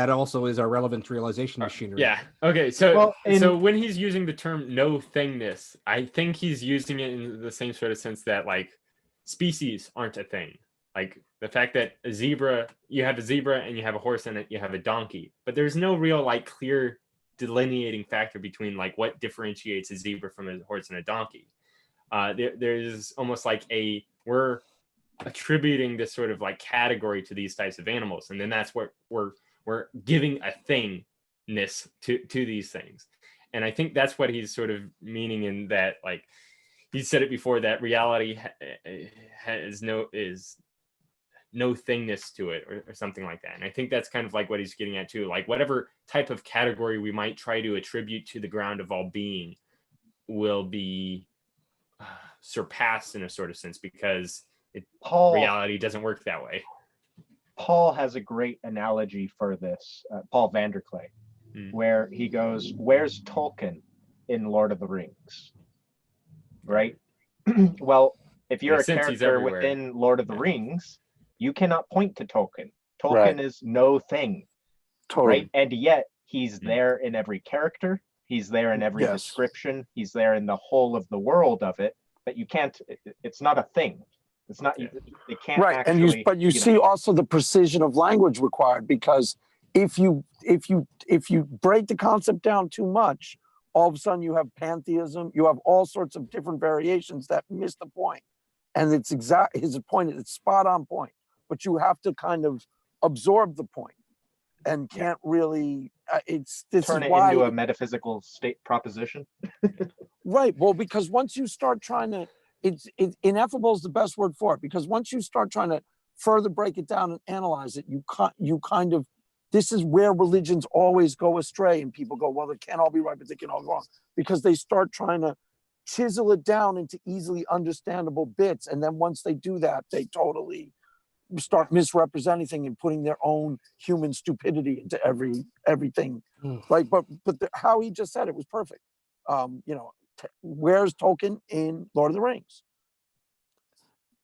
S2: also is our relevant realization machinery.
S1: Yeah. Okay. So when he's using the term no thingness, I think he's using it in the same sort of sense that like species aren't a thing. Like the fact that you have a zebra and you have a horse and you have a donkey, but there's no real like clear delineating factor between like what differentiates a zebra from a horse and a donkey. There's almost like we're attributing this sort of like category to these types of animals, and then that's what we're giving a thingness to these things. And I think that's what he's sort of meaning in that, like he said it before, that reality has no thingness to it, or something like that. And I think that's kind of like what he's getting at too, like whatever type of category we might try to attribute to the ground of all being will be surpassed in a sort of sense, because reality doesn't work that way.
S3: Paul has a great analogy for this, Paul Vanderklay, where he goes, where's Tolkien in Lord of the Rings? Right? Well, if you're a character within Lord of the Rings, you cannot point to Tolkien. Tolkien is no thing.
S5: Totally.
S3: Right? And yet he's there in every character. He's there in every description. He's there in the whole of the world of it. But you can't, it's not a thing. It's not, they can't actually.
S5: But you see also the precision of language required, because if you break the concept down too much, all of a sudden you have pantheism, you have all sorts of different variations that miss the point. And it's his point, it's spot on point, but you have to kind of absorb the point and can't really,
S3: turn it into a metaphysical state proposition.
S5: Right. Well, because once you start trying to, it's ineffable is the best word for it, because once you start trying to further break it down and analyze it, you kind of, this is where religions always go astray, and people go, well, they can't all be right, but they can all go wrong, because they start trying to chisel it down into easily understandable bits, and then once they do that, they totally start misrepresenting and putting their own human stupidity into everything. Right? But how he just said it was perfect. Where's Tolkien in Lord of the Rings?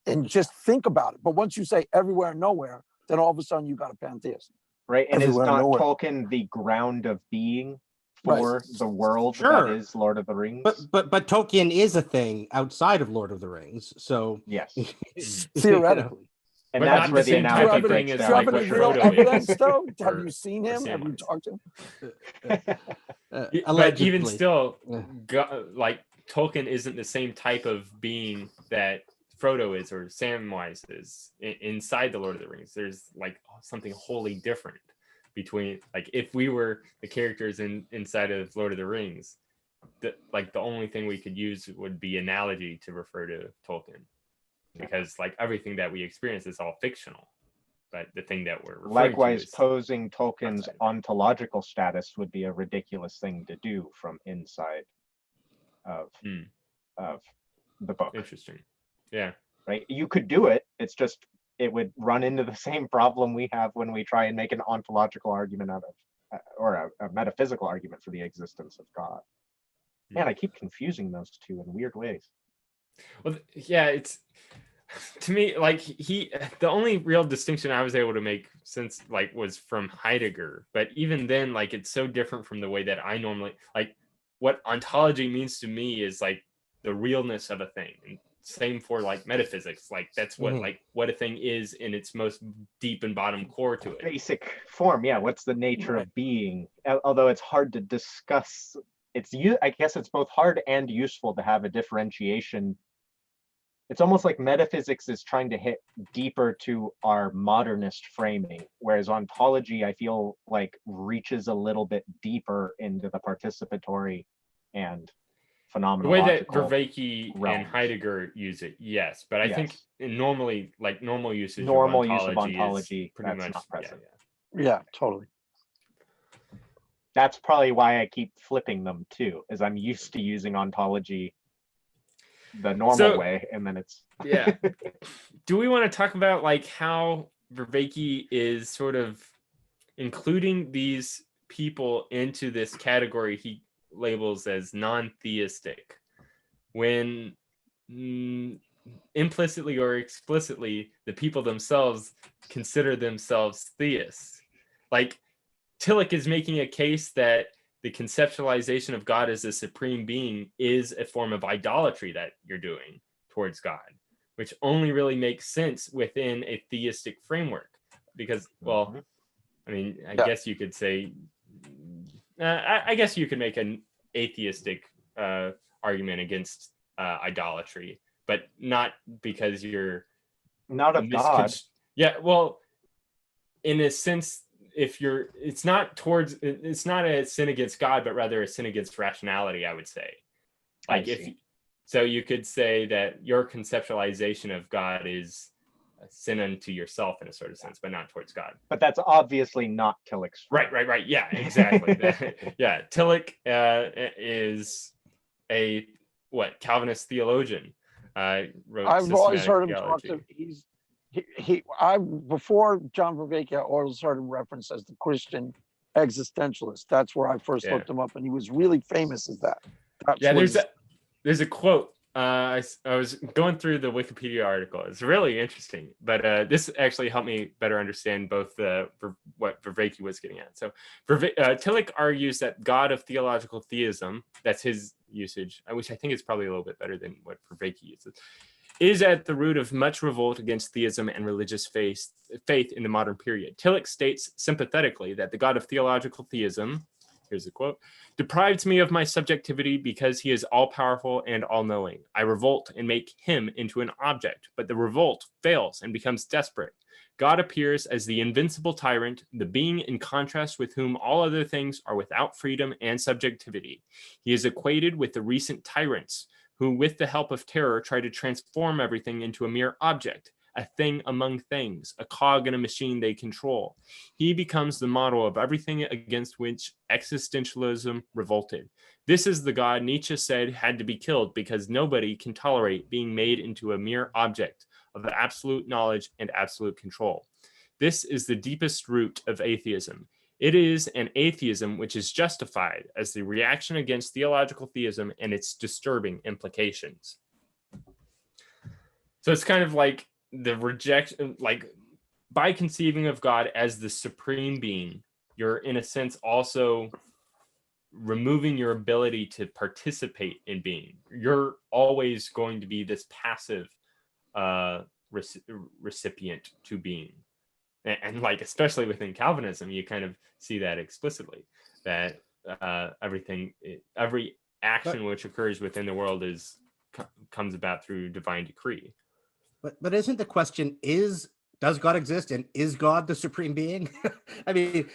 S5: And just think about it. But once you say everywhere and nowhere, then all of a sudden you got a pantheist.
S3: Right. And is not Tolkien the ground of being for the world that is Lord of the Rings?
S2: But Tolkien is a thing outside of Lord of the Rings. So
S3: yes.
S5: Theoretically.
S3: And that's where the analogy breaks down.
S5: Do you have any real evidence, though? Have you seen him? Have you talked to him?
S1: But even still, like Tolkien isn't the same type of being that Frodo is or Samwise is inside the Lord of the Rings. There's like something wholly different between, like, if we were the characters inside of Lord of the Rings, the only thing we could use would be analogy to refer to Tolkien, because like everything that we experience is all fictional. But the thing that we're
S3: likewise posing Tolkien's ontological status would be a ridiculous thing to do from inside of the book.
S1: Interesting. Yeah.
S3: Right. You could do it. It's just it would run into the same problem we have when we try and make an ontological argument out or a metaphysical argument for the existence of God. Man, I keep confusing those two in weird ways.
S1: Well, yeah, it's to me like the only real distinction I was able to make since like was from Heidegger, but even then, like it's so different from the way that I normally like what ontology means to me is like the realness of a thing. And same for like metaphysics, like that's what like what a thing is in its most deep and bottom core to it.
S3: Basic form, yeah. What's the nature of being? Although it's hard to discuss. I guess it's both hard and useful to have a differentiation. It's almost like metaphysics is trying to hit deeper to our modernist framing, whereas ontology, I feel like, reaches a little bit deeper into the participatory and phenomenological.
S1: The way that Vervaeke
S3: realms.
S1: and Heidegger use it, yes, but I think in normally like normal usage
S3: use of ontology
S1: is pretty much
S3: not present.
S5: Yeah, totally.
S3: That's probably why I keep flipping them too, is I'm used to using ontology the normal way, and then it's
S1: Do we want to talk about like how Vervaeke is sort of including these people into this category he labels as non-theistic, when implicitly or explicitly the people themselves consider themselves theists? Like Tillich is making a case that the conceptualization of God as a supreme being is a form of idolatry that you're doing towards God, which only really makes sense within a theistic framework. Because, well, I mean, I guess you could say, I guess you could make an atheistic argument against idolatry, but not because you're
S3: not of God.
S1: Yeah, well, in a sense, it's not a sin against God, but rather a sin against rationality, I would say. Like so you could say that your conceptualization of God is a sin unto yourself in a sort of sense, but not towards God.
S3: But that's obviously not Tillich's.
S1: Right. Yeah, exactly. Yeah, Tillich is a Calvinist theologian.
S5: I've always heard him talk to. Before John Vervaeke, I always heard him referenced as the Christian existentialist. That's where I first looked him up, and he was really famous as that.
S1: There's a quote. I was going through the Wikipedia article. It's really interesting, but this actually helped me better understand both what Vervaeke was getting at. So Tillich argues that God of theological theism, that's his usage, which I think is probably a little bit better than what Vervaeke uses, is at the root of much revolt against theism and religious faith in the modern period. Tillich states sympathetically that the God of theological theism, here's a quote, deprives me of my subjectivity because he is all-powerful and all-knowing. I revolt and make him into an object, but the revolt fails and becomes desperate. God appears as the invincible tyrant, the being in contrast with whom all other things are without freedom and subjectivity. He is equated with the recent tyrants, who with the help of terror try to transform everything into a mere object, a thing among things, a cog in a machine they control. He becomes the model of everything against which existentialism revolted. This is the God Nietzsche said had to be killed because nobody can tolerate being made into a mere object of absolute knowledge and absolute control. This is the deepest root of atheism. It is an atheism which is justified as the reaction against theological theism and its disturbing implications. So it's kind of like the rejection, like by conceiving of God as the supreme being, you're in a sense also removing your ability to participate in being. You're always going to be this passive recipient to being. And like, especially within Calvinism, you kind of see that explicitly, that every action which occurs within the world comes about through divine decree.
S2: But isn't the question, does God exist, and is God the supreme being? I mean,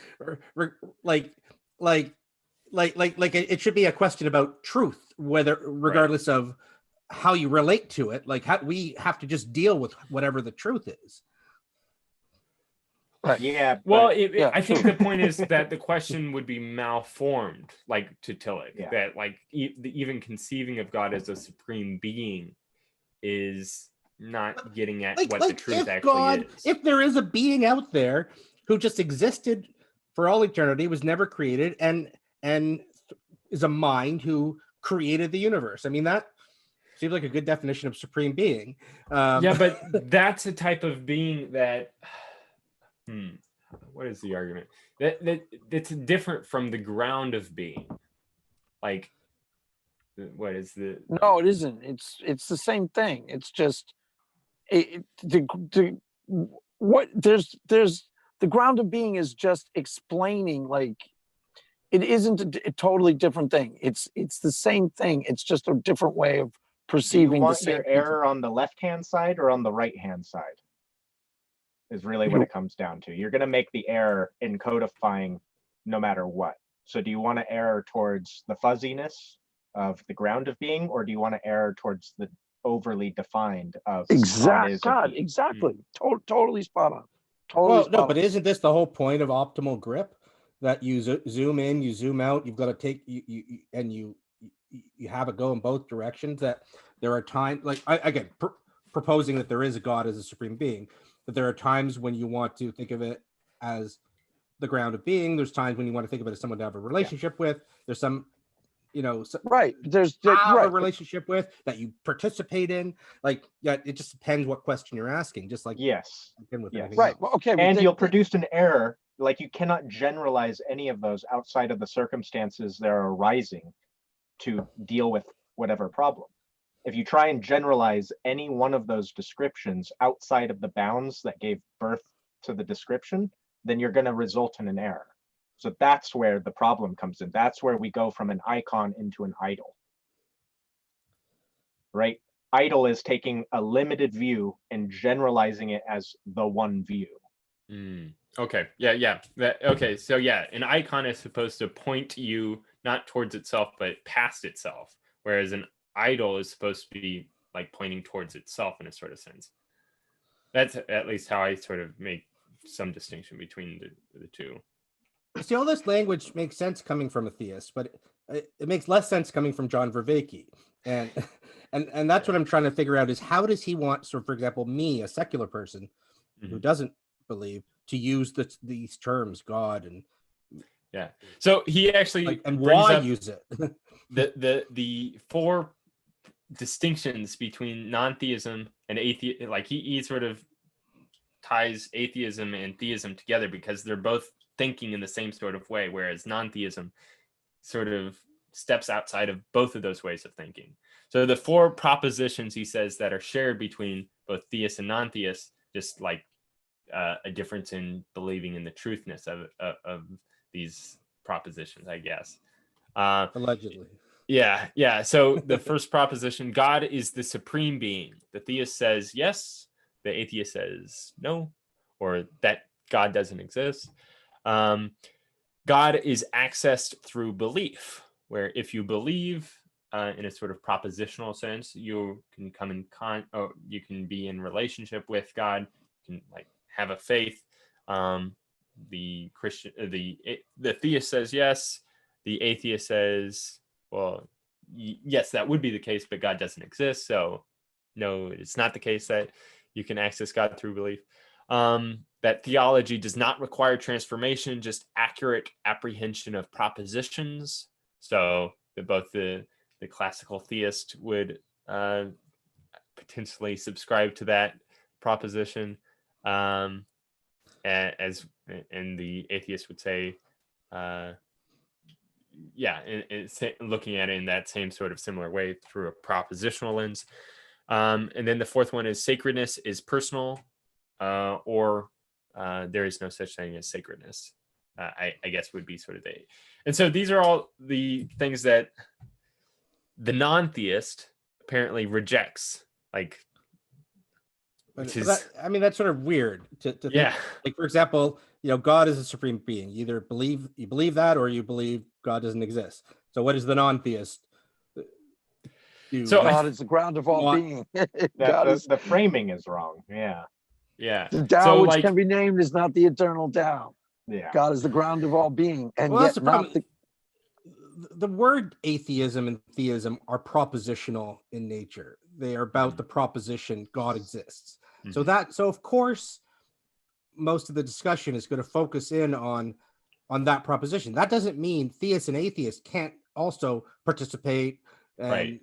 S2: it should be a question about truth, regardless of how you relate to it. Like, we have to just deal with whatever the truth is.
S5: Right.
S3: Yeah.
S1: Well, I think the point is that the question would be malformed, like to Tillich, that like even conceiving of God as a supreme being is not getting at what the truth actually is.
S2: If there is a being out there who just existed for all eternity, was never created, and is a mind who created the universe. I mean, that seems like a good definition of supreme being.
S1: Yeah, but that's a type of being that. What is the argument? That's different from the ground of being. Like, what is the?
S5: No, it isn't. It's the same thing. It's just there's the ground of being is just explaining, like, it isn't a totally different thing. It's the same thing. It's just a different way of
S3: Do you
S5: perceiving the
S3: want
S5: same
S3: your error on the left-hand side or on the right-hand side? Is really what it comes down to. You're going to make the error in codifying no matter what. So do you want to error towards the fuzziness of the ground of being, or do you want to error towards the overly defined of
S5: exactly. Totally spot on. Totally
S2: well,
S5: spot
S2: no,
S5: on.
S2: but isn't this the whole point of optimal grip? That you zoom in, you zoom out. You've got to take you have it go in both directions. That there are times, like again, proposing that there is a God as a supreme being, that there are times when you want to think of it as the ground of being. There's times when you want to think of it as someone to have a relationship with. There's some,
S5: right. There's
S2: a relationship with that you participate in. Like, yeah, it just depends what question you're asking. Just like
S3: yes,
S5: right. Well, okay,
S3: and you'll produce an error. Like, you cannot generalize any of those outside of the circumstances they're arising to deal with whatever problem. If you try and generalize any one of those descriptions outside of the bounds that gave birth to the description, then you're going to result in an error. So that's where the problem comes in. That's where we go from an icon into an idol. Right? Idol is taking a limited view and generalizing it as the one view.
S1: Okay. Yeah. Okay. So yeah, an icon is supposed to point you not towards itself, but past itself, whereas an idol is supposed to be like pointing towards itself in a sort of sense. That's at least how I sort of make some distinction between the two.
S2: See, all this language makes sense coming from a theist, but it makes less sense coming from John Vervaeke. And that's what I'm trying to figure out is how does he want, so for example, me, a secular person who doesn't believe, to use these terms, God and
S1: so he actually
S2: and
S1: brings
S2: why
S1: up
S2: use it.
S1: the four distinctions between non-theism and atheism. Like he sort of ties atheism and theism together because they're both thinking in the same sort of way, whereas non-theism sort of steps outside of both of those ways of thinking. So the four propositions he says that are shared between both theists and non-theists, just like a difference in believing in the truthness of these propositions, I guess.
S2: Allegedly.
S1: Yeah. So the first proposition, God is the supreme being. The theist says yes, the atheist says no, or that God doesn't exist. God is accessed through belief, where if you believe in a sort of propositional sense, you can come in you can be in relationship with God, you can like have a faith. The Christian, the theist says yes, the atheist says, well, yes, that would be the case, but God doesn't exist. So no, it's not the case that you can access God through belief. That theology does not require transformation, just accurate apprehension of propositions. So that both the classical theist would potentially subscribe to that proposition, and the atheist would say, looking at it in that same sort of similar way through a propositional lens. And then the fourth one is sacredness is personal, or there is no such thing as sacredness. I guess would be sort of and so these are all the things that the non-theist apparently rejects. Like,
S2: that's sort of weird to think. Like, for example, God is a supreme being. You either believe that, or you believe God doesn't exist. So what is the non-theist do?
S5: So God is the ground of all being.
S3: The framing is wrong.
S1: Yeah.
S5: The Tao, which can be named, is not the eternal Tao.
S3: Yeah.
S5: God is the ground of all being, and
S2: that's
S5: yet
S2: the
S5: not
S2: problem. The word atheism and theism are propositional in nature. They are about the proposition God exists. So of course, most of the discussion is going to focus in on on that proposition. That doesn't mean theists and atheists can't also participate and
S1: Right.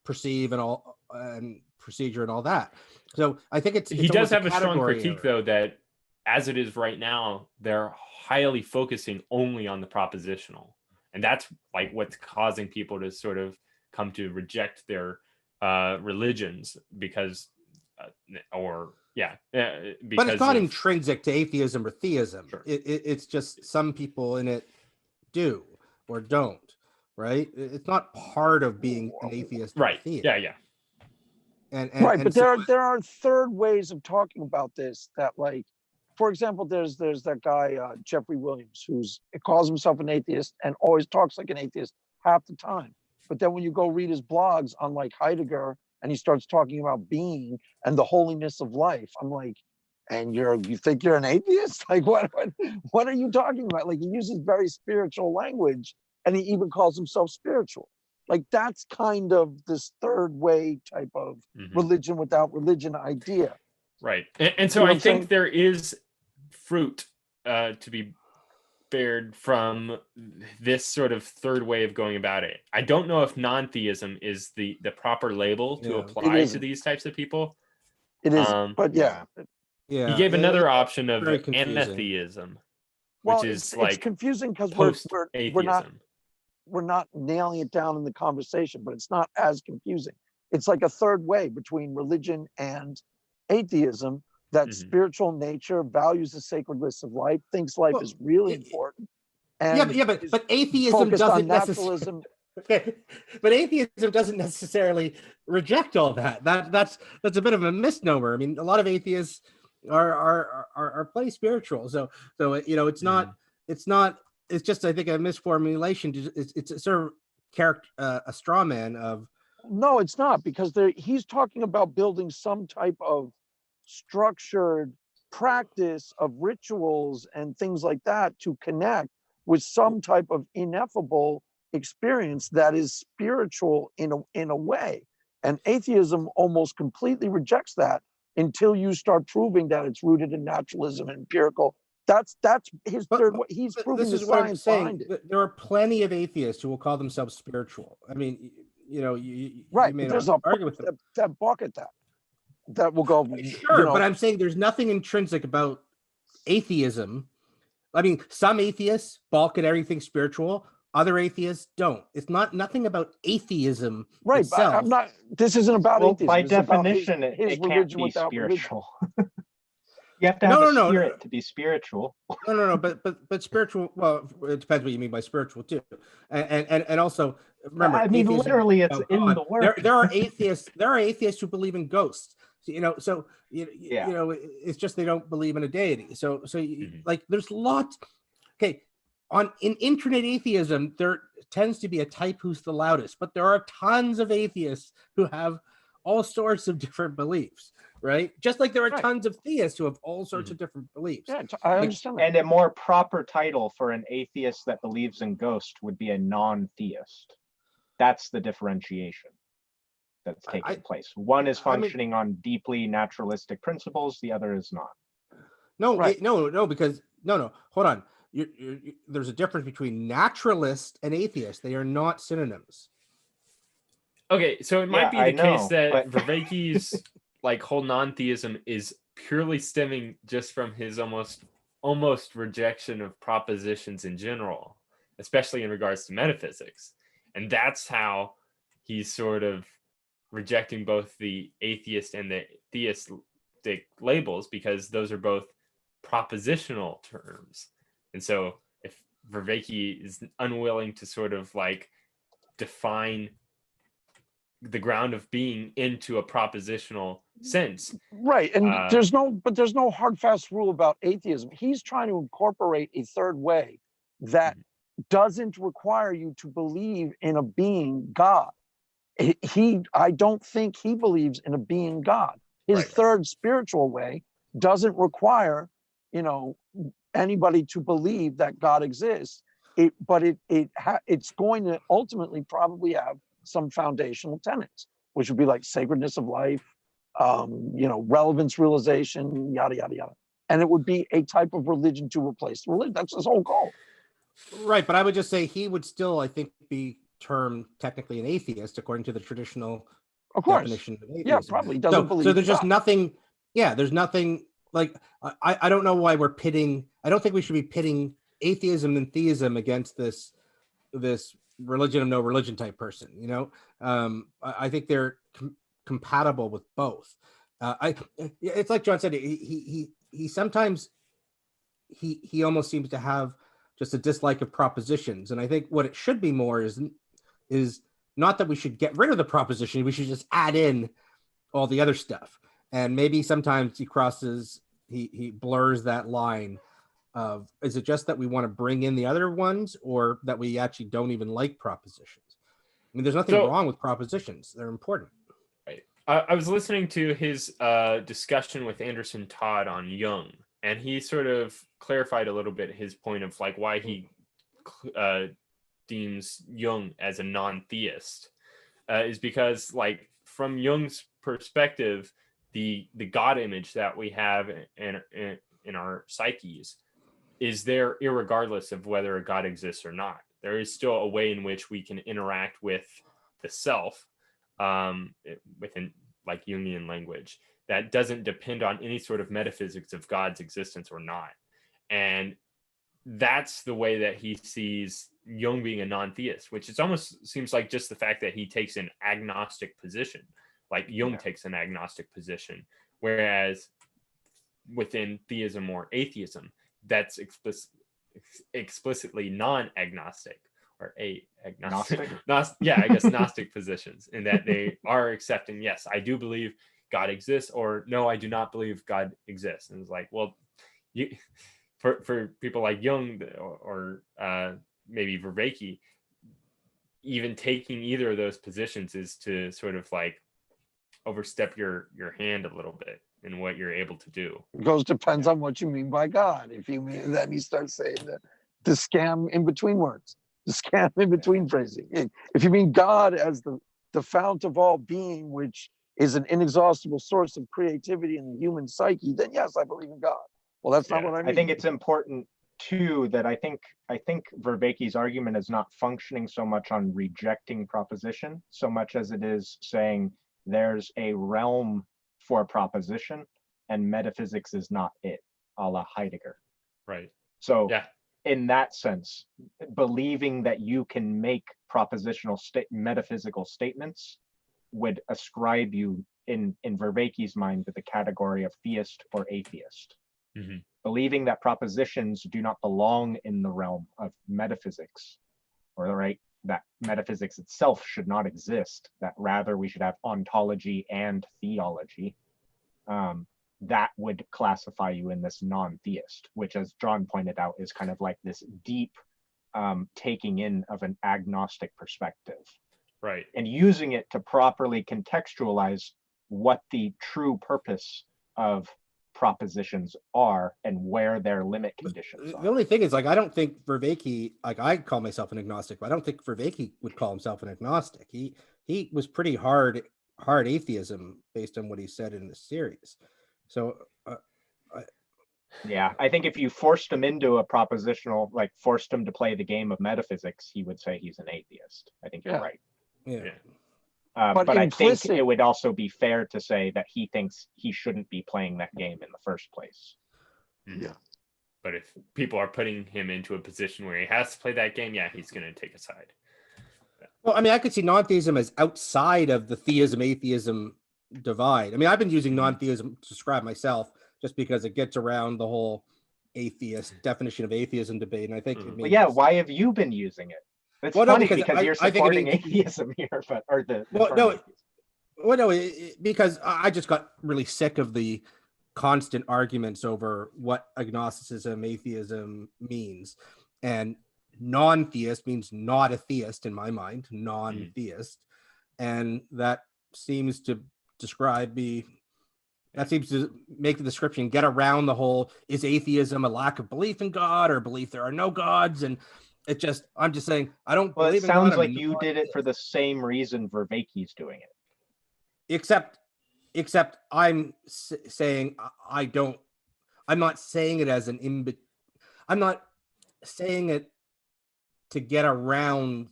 S2: perceive and all and procedure and all that. So I think it's
S1: he does
S2: almost
S1: have a strong
S2: category
S1: critique,
S2: error.
S1: though, that as it is right now, they're highly focusing only on the propositional, and that's like what's causing people to sort of come to reject their religions because because
S2: But it's not
S1: of,
S2: intrinsic to atheism or theism.
S1: Sure.
S2: It's just some people in it do or don't, right? It's not part of being an atheist or a
S1: right.
S2: theist.
S1: Yeah.
S2: And
S5: Right, but there are third ways of talking about this that, like, for example, there's that guy Jeffrey Williams, it calls himself an atheist and always talks like an atheist half the time. But then when you go read his blogs on like Heidegger and he starts talking about being and the holiness of life, I'm like, and you think you're an atheist? Like what are you talking about? Like, he uses very spiritual language and he even calls himself spiritual. Like, that's kind of this third way type of religion without religion idea.
S1: Right. And so
S5: You know
S1: I think there is fruit to be bared from this sort of third way of going about it. I don't know if non-theism is the proper label to apply to these types of people.
S5: It is, but yeah.
S1: He gave another option of anatheism,
S5: well,
S1: which is
S5: it's confusing because we're not nailing it down in the conversation, but it's not as confusing. It's like a third way between religion and atheism, that spiritual nature values the sacredness of life, thinks life is really important. And
S2: but atheism doesn't necessarily. Okay, but atheism doesn't necessarily reject all that. That's a bit of a misnomer. I mean, a lot of atheists are plenty spiritual. So it's not. It's just, I think, a misformulation. It's a sort of a straw man of.
S5: No, it's not, because he's talking about building some type of structured practice of rituals and things like that to connect with some type of ineffable experience that is spiritual in a way. And atheism almost completely rejects that until you start proving that it's rooted in naturalism and empirical. That's his third way. He's proving the science behind it.
S2: There are plenty of atheists who will call themselves spiritual. I mean, you may
S5: there's
S2: not argue with them.
S5: that bucket that will go.
S2: Sure, but I'm saying there's nothing intrinsic about atheism. I mean, some atheists balk at everything spiritual. Other atheists don't. It's nothing about atheism itself.
S5: But I'm not. This isn't about atheism.
S3: By definition, it can't be spiritual. You have to have a spirit to be spiritual.
S2: No. But spiritual. Well, it depends what you mean by spiritual too. And also, remember,
S3: I mean, literally, it's in the word.
S2: There are atheists. There are atheists who believe in ghosts. So it's just they don't believe in a deity. So like, there's lots. Okay, in internet atheism, there tends to be a type who's the loudest, but there are tons of atheists who have all sorts of different beliefs. Right, just like there are tons of theists who have all sorts of different beliefs.
S5: Yeah, I understand.
S3: And a more proper title for an atheist that believes in ghosts would be a non-theist. That's the differentiation that's taking place. One is functioning on deeply naturalistic principles; the other is not.
S2: Because hold on. There's a difference between naturalist and atheist. They are not synonyms.
S1: Okay, so it might be the case that Vervaeke's like whole non-theism is purely stemming just from his almost rejection of propositions in general, especially in regards to metaphysics. And that's how he's sort of rejecting both the atheist and the theistic labels, because those are both propositional terms. And so if Vervaeke is unwilling to sort of like define the ground of being into a propositional sense.
S5: Right. And there's no hard fast rule about atheism. He's trying to incorporate a third way that doesn't require you to believe in a being God. I don't think he believes in a being God. His third spiritual way doesn't require, anybody to believe that God exists. But it's going to ultimately probably have some foundational tenets, which would be like sacredness of life, relevance realization, yada, yada, yada. and it would be a type of religion to replace religion. That's his whole goal.
S2: Right, but I would just say he would still, I think, be termed technically an atheist according to the traditional
S5: Of course.
S2: definition of atheism.
S5: Yeah, probably doesn't believe.
S2: So there's just
S5: God.
S2: nothing. Yeah, there's nothing like I don't know why we're pitting. I don't think we should be pitting atheism and theism against this religion of no religion type person. You know, I think they're compatible with both. It's like John said. He sometimes he almost seems to have just a dislike of propositions, and I think what it should be more is not that we should get rid of the proposition. We should just add in all the other stuff. And maybe sometimes he blurs that line of, is it just that we want to bring in the other ones, or that we actually don't even like propositions? I mean, there's nothing wrong with propositions. They're important.
S1: Right. I was listening to his discussion with Anderson Todd on Jung, and he sort of clarified a little bit his point of like why he deems Jung as a non-theist, is because like from Jung's perspective, the God image that we have in our psyches is there irregardless of whether a God exists or not. There is still a way in which we can interact with the self within like Jungian language that doesn't depend on any sort of metaphysics of God's existence or not. And that's the way that he sees Jung being a non-theist, which it almost seems like just the fact that he takes an agnostic position, like Jung takes an agnostic position, whereas within theism or atheism, that's explicitly non-agnostic or agnostic. I guess Gnostic positions, in that they are accepting, yes, I do believe God exists, or no, I do not believe God exists. And it's like, well, for people like Jung or maybe Vervaeke, even taking either of those positions is to sort of like overstep your hand a little bit in what you're able to do.
S5: It goes depends on what you mean by God. If you mean, then he starts saying that the scam in between words, the scam in between phrasing. If you mean God as the fount of all being, which is an inexhaustible source of creativity in the human psyche, then yes, I believe in God. Well, that's not what I mean.
S3: I think it's important too that I think Vervaeke's argument is not functioning so much on rejecting proposition so much as it is saying there's a realm for proposition and metaphysics is not it, a la Heidegger.
S1: Right.
S3: So in that sense, believing that you can make propositional metaphysical statements would ascribe you in Vervaeke's mind to the category of theist or atheist.
S1: Mm-hmm.
S3: Believing that propositions do not belong in the realm of metaphysics, or that metaphysics itself should not exist, that rather we should have ontology and theology, that would classify you in this non-theist, which, as John pointed out, is kind of like this deep taking in of an agnostic perspective.
S1: Right.
S3: And using it to properly contextualize what the true purpose of propositions are and where their limit conditions are.
S2: The only thing is, like, I don't think Vervaeke, like, I call myself an agnostic, but I don't think Vervaeke would call himself an agnostic. He was pretty hard atheism based on what he said in the series. So
S3: I think if you forced him into a propositional, like forced him to play the game of metaphysics, he would say he's an atheist. I think you're right.
S2: Yeah.
S3: But I think it would also be fair to say that he thinks he shouldn't be playing that game in the first place.
S5: Yeah.
S1: But if people are putting him into a position where he has to play that game, he's going to take a side.
S2: Well, I mean, I could see non-theism as outside of the theism-atheism divide. I mean, I've been using non-theism to describe myself just because it gets around the whole atheist definition of atheism debate. And I think
S3: why have you been using it? It's funny because you're supporting atheism here,
S2: because I just got really sick of the constant arguments over what agnosticism, atheism means. And non-theist means not a theist in my mind, non-theist. And that seems to make the description get around the whole, is atheism a lack of belief in God or belief there are no gods? And I'm just saying, I don't believe in God.
S3: It sounds like you did it for the same reason Vervaeke's doing it.
S2: Except I'm saying I'm not saying it as I'm not saying it to get around.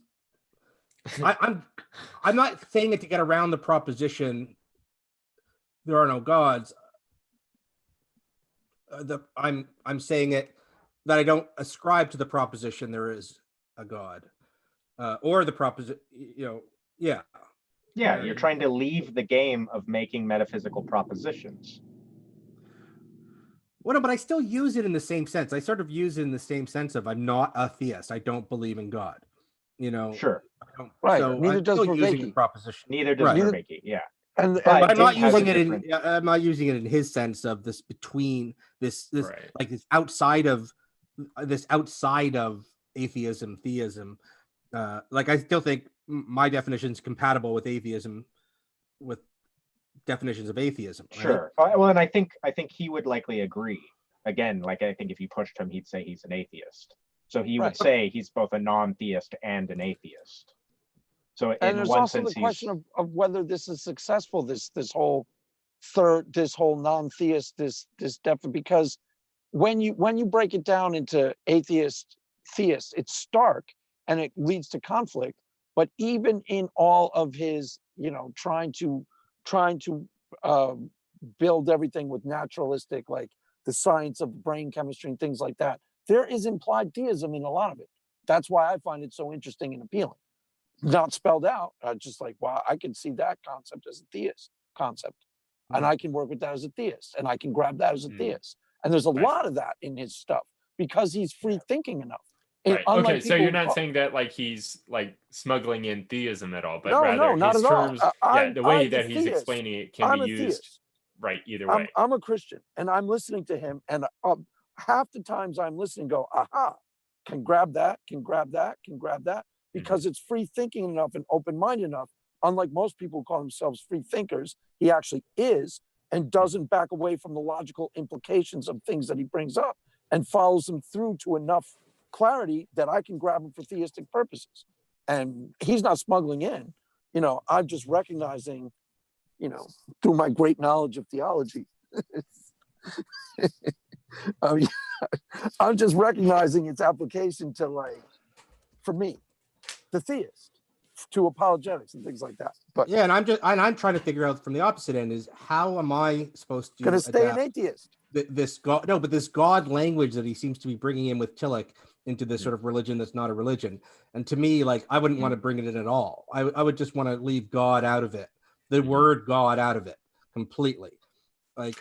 S2: I'm not saying it to get around the proposition there are no gods. I'm saying it that I don't ascribe to the proposition there is a God, or the proposition. Yeah.
S3: Yeah, you're trying to leave the game of making metaphysical propositions.
S2: Well, no, but I still use it in the same sense. I sort of use it in the same sense of I'm not a theist. I don't believe in God.
S3: Sure.
S5: Right.
S2: So
S5: Neither
S2: I'm
S5: does
S2: still using the
S5: Vervaeke.
S2: proposition.
S3: Neither does
S2: Right.
S3: Vervaeke. Yeah.
S5: And
S2: But I'm not
S3: Dink has
S2: using
S3: a
S2: it
S3: different-
S2: in. I'm not using it in his sense of this between this
S1: Right.
S2: like this outside of atheism, theism. Like I still think my definition is compatible with atheism, with definitions of atheism. Right?
S3: Sure. Well, and I think he would likely agree. Again, like I think if you pushed him, he'd say he's an atheist. So he would
S5: Right.
S3: say he's both a non-theist and an atheist. So
S5: and
S3: in
S5: there's
S3: one
S5: also
S3: sense,
S5: the question of whether this is successful, this whole non-theist, this because when you break it down into atheist, theist, it's stark and it leads to conflict. But even in all of his, trying to build everything with naturalistic, like the science of brain chemistry and things like that, there is implied theism in a lot of it. That's why I find it so interesting and appealing. Not spelled out, just like, wow, I can see that concept as a theist concept. And I can work with that as a theist, and I can grab that as a theist. And there's a lot of that in his stuff because he's free thinking enough.
S1: Right. Okay, so you're not saying that like he's like smuggling in theism at all, but rather
S5: not
S1: his
S5: at all.
S1: terms, the way that he's explaining it can be used right either way.
S5: I'm a Christian, and I'm listening to him, and half the times I'm listening, go, aha, can grab that, because it's free thinking enough and open-minded enough. Unlike most people who call themselves free thinkers, he actually is, and doesn't back away from the logical implications of things that he brings up and follows them through to enough clarity that I can grab him for theistic purposes. And he's not smuggling in, I'm just recognizing, through my great knowledge of theology, I'm just recognizing its application to, like, for me, the theist, to apologetics and things like that. But
S2: yeah, and I'm trying to figure out from the opposite end is how am I supposed to
S5: gonna stay an atheist?
S2: This God, no, but this God language that he seems to be bringing in with Tillich into this sort of religion that's not a religion. And to me, like, I wouldn't want to bring it in at all. I would just want to leave God out of it, the word God out of it completely. Like,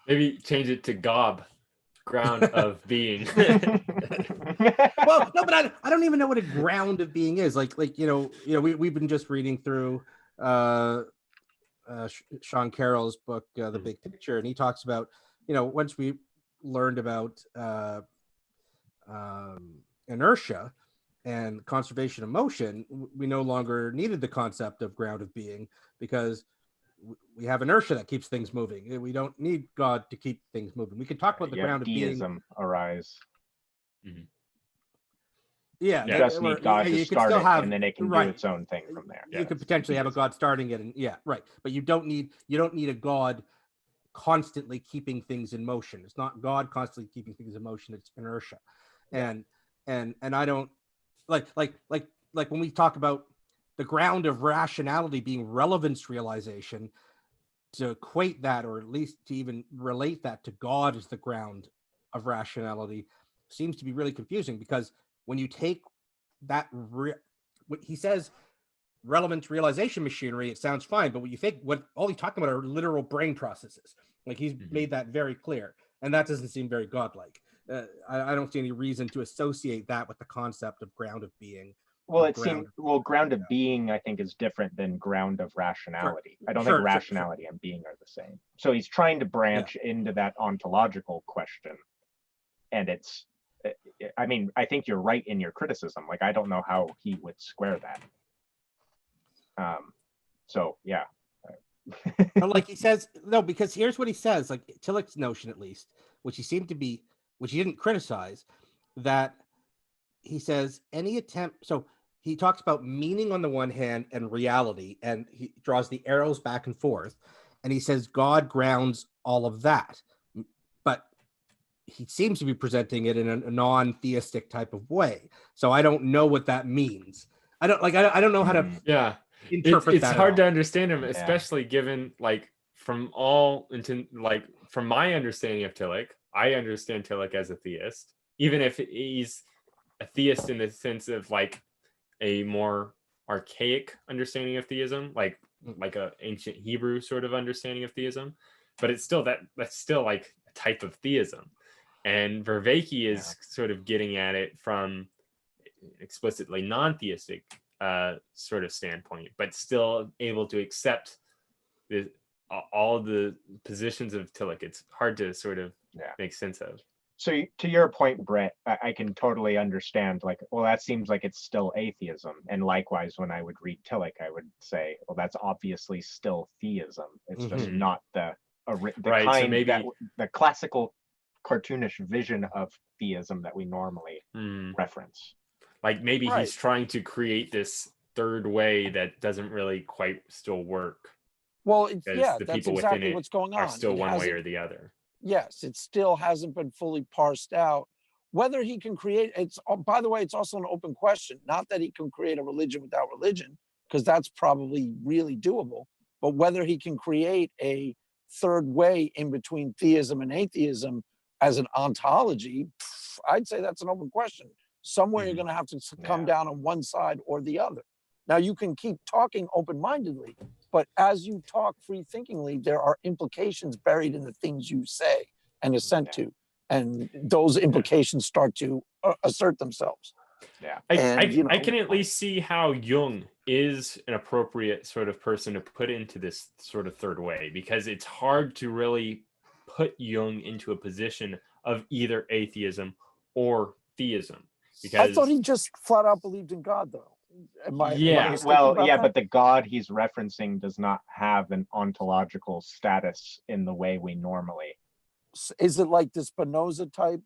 S1: Maybe change it to gob, ground of being.
S2: well, no, but I don't even know what a we've been just reading through Sean Carroll's book, The Big Picture, and he talks about, once we learned about inertia and conservation of motion, we no longer needed the concept of ground of being because we have inertia that keeps things moving. We don't need God to keep things moving. We can talk about the ground of being.
S3: Deism arise.
S2: Yeah,
S3: you just need God to start it, and then it can do its own thing from there.
S2: You could potentially have a God starting it, and but you don't need a God constantly keeping things in motion. It's not God constantly keeping things in motion. It's inertia, and I don't like when we talk about the ground of rationality being relevance realization, to equate that, or at least to even relate that to God as the ground of rationality, seems to be really confusing, because when you take that, what he says, relevance realization machinery, it sounds fine, but when you think what all he's talking about are literal brain processes, like he's made that very clear, and that doesn't seem very godlike. I don't see any reason to associate that with the concept of ground of being.
S3: Well, ground of being, I think, is different than ground of rationality. I don't think rationality and being are the same. So he's trying to branch into that ontological question, and it's, I mean, I think you're right in your criticism. Like, I don't know how he would square that. So yeah.
S2: But like he says, no, because here's what he says, like Tillich's notion, at least, which he didn't criticize, that he says any attempt, so he talks about meaning on the one hand and reality, and he draws the arrows back and forth, and he says God grounds all of that. he seems to be presenting it in a non-theistic type of way. So I don't know what that means. I don't know how to interpret
S1: it's
S2: that.
S1: Hard to understand him, especially given from my understanding of Tillich, I understand Tillich as a theist, even if he's a theist in the sense of a more archaic understanding of theism, like a ancient Hebrew sort of understanding of theism, but it's still that's still a type of theism. And Vervaeke is sort of getting at it from explicitly non-theistic sort of standpoint, but still able to accept all the positions of Tillich. It's hard to sort of make sense of.
S3: So to your point, Brett, I can totally understand, well, that seems like it's still atheism. And likewise, when I would read Tillich, I would say, well, that's obviously still theism. It's just not the kind that the classical cartoonish vision of theism that we normally reference.
S1: Maybe he's trying to create this third way that doesn't really quite still work.
S5: Well,
S1: the
S5: that's
S1: people
S5: exactly
S1: within it
S5: what's going on.
S1: are still one way or the other.
S5: Yes, it still hasn't been fully parsed out. Whether he can create, by the way, it's also an open question. Not that he can create a religion without religion, because that's probably really doable, but whether he can create a third way in between theism and atheism as an ontology, I'd say that's an open question. Somewhere you're going to have to come down on one side or the other. Now, you can keep talking open-mindedly, but as you talk free-thinkingly, there are implications buried in the things you say and assent to, and those implications start to assert themselves.
S3: Yeah,
S1: I can at least see how Jung is an appropriate sort of person to put into this sort of third way, because it's hard to really put Jung into a position of either atheism or theism. Because
S5: I thought he just flat out believed in God, though.
S3: but the God he's referencing does not have an ontological status in the way we normally.
S5: Is it like the Spinoza type?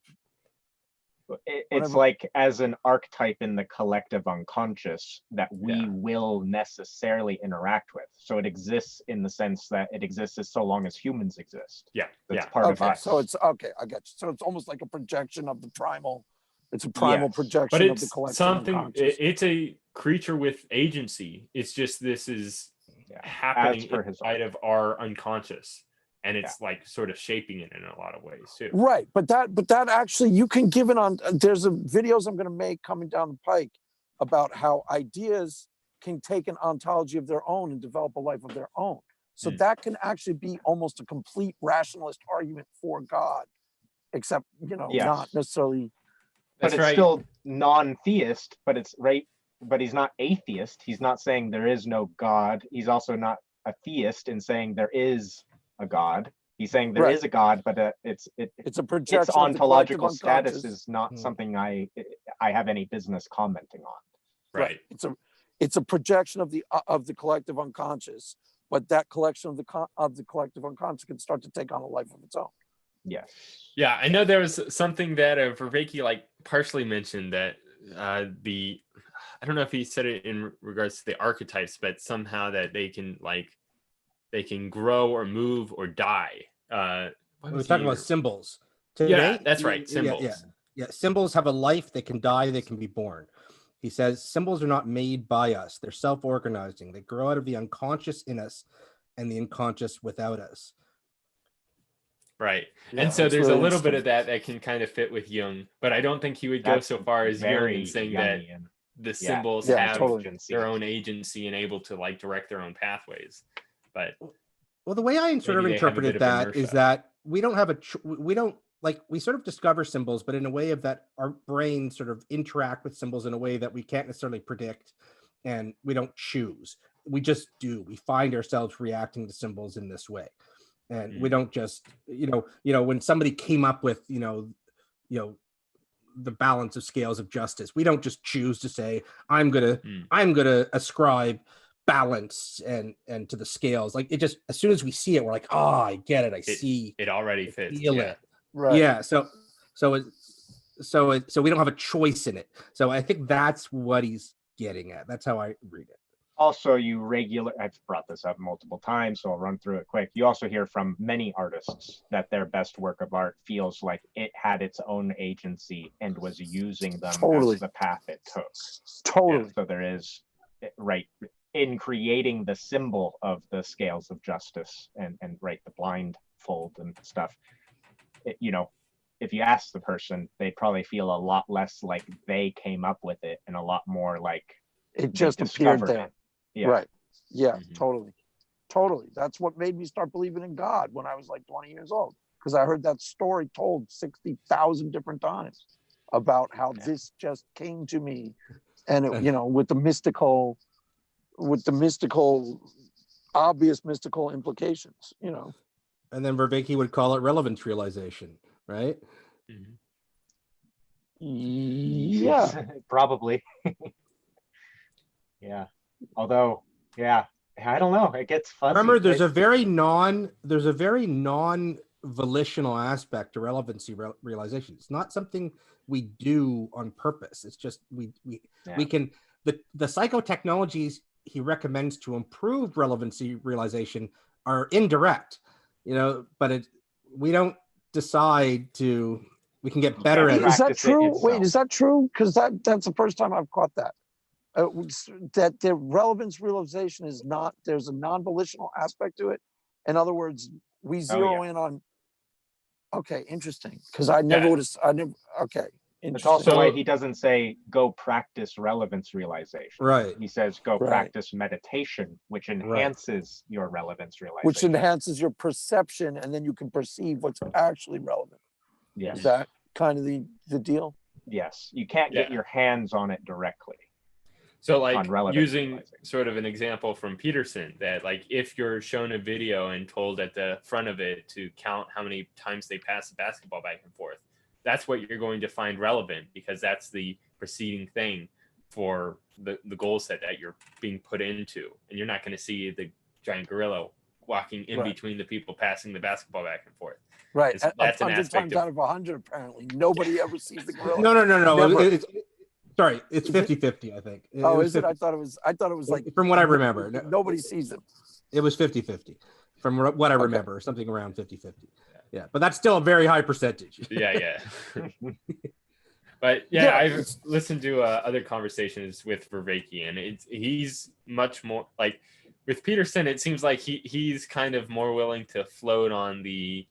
S3: It's like as an archetype in the collective unconscious that we will necessarily interact with. So it exists in the sense that it exists as so long as humans exist. That's part of us.
S5: So it's I get you. So it's almost like a projection of the primal. It's a primal projection of the collective unconscious.
S1: It's a creature with agency. It's just this is happening inside of our unconscious. And it's sort of shaping it in a lot of ways too.
S5: Right, but that actually you can give it on. There's videos I'm going to make coming down the pike about how ideas can take an ontology of their own and develop a life of their own. So that can actually be almost a complete rationalist argument for God, except not necessarily.
S3: But it's still non-theist. But it's right. But he's not atheist. He's not saying there is no God. He's also not a theist in saying there is a God. He's saying there is a God, but it's
S5: a projection.
S3: Its ontological status is not something I have any business commenting on.
S1: Right.
S5: It's a projection of the collective unconscious, but that collection of the collective unconscious can start to take on a life of its own.
S3: Yes.
S1: Yeah, I know there was something that Vervaeke partially mentioned that I don't know if he said it in regards to the archetypes, but somehow that they can grow or move or die.
S2: We're talking about symbols.
S1: Today, that's right. Symbols.
S2: Yeah. Symbols have a life. They can die. They can be born. He says symbols are not made by us. They're self-organizing. They grow out of the unconscious in us and the unconscious without us.
S1: Right. And so there's a little bit of that can kind of fit with Jung, but I don't think he would go so far as Jung in saying that the symbols have their own agency and able to direct their own pathways. But
S2: the way I sort of interpreted that is that we don't have we sort of discover symbols, but in a way of that our brains sort of interact with symbols in a way that we can't necessarily predict, and we don't choose. We just do. We find ourselves reacting to symbols in this way. And we don't just, when somebody came up with, the balance of scales of justice, we don't just choose to say, I'm gonna ascribe balance and to the scales. It just, as soon as we see it, we're like, I get it. I see
S1: it already fits.
S2: Feel it.
S5: Right.
S2: Yeah. So we don't have a choice in it. So I think that's what he's getting at. That's how I read it.
S3: Also, I've brought this up multiple times, so I'll run through it quick. You also hear from many artists that their best work of art feels like it had its own agency and was using them
S5: Totally.
S3: as the path it took.
S5: Totally.
S3: Yeah, so there is, right, in creating the symbol of the scales of justice and right, the blindfold and stuff, you know, if you ask the person, they probably feel a lot less like they came up with it and a lot more like
S5: it just appeared there.
S3: Yeah.
S5: Right. Yeah, totally. That's what made me start believing in God when I was like 20 years old, because I heard that story told 60,000 different times about how this just came to me, and it, you know, with the mystical, obvious mystical implications, you know.
S2: And then Vervaeke would call it relevance realization, right?
S5: Yeah.
S3: Probably. Yeah. Although, yeah, I don't know. It gets fuzzy.
S2: Remember, there's a very non-volitional aspect to relevancy realization. It's not something we do on purpose. It's just we can, the psychotechnologies he recommends to improve relevancy realization are indirect, you know, but we don't decide to. We can get better at it.
S5: Is that true? Wait, is that true? Because that's the first time I've caught that. That the relevance realization is not, there's a non-volitional aspect to it. In other words, we zero in on, okay, interesting. Because I never would have, okay.
S3: It's also why he doesn't say go practice relevance realization.
S2: Right.
S3: He says go practice meditation, which enhances your relevance realization.
S5: Which enhances your perception, and then you can perceive what's actually relevant.
S3: Yes.
S5: Is that kind of the deal?
S3: Yes. You can't get your hands on it directly.
S1: So like using sort of an example from Peterson, that like if you're shown a video and told at the front of it to count how many times they pass the basketball back and forth, that's what you're going to find relevant, because that's the preceding thing for the goal set that you're being put into. And you're not going to see the giant gorilla walking in between the people passing the basketball back and forth.
S5: Right.
S1: That's an
S5: 100
S1: aspect
S5: times out of 100, apparently. Nobody ever sees the gorilla.
S2: No. Sorry, it's 50-50, I think.
S5: Is it? I thought it was like,
S2: from what I remember.
S5: Nobody sees him.
S2: It was 50-50 from what I remember, something around 50-50. Yeah, but that's still a very high percentage.
S1: Yeah. But I've listened to other conversations with Vervaeke, and he's much more like, with Peterson, it seems like he's kind of more willing to float on the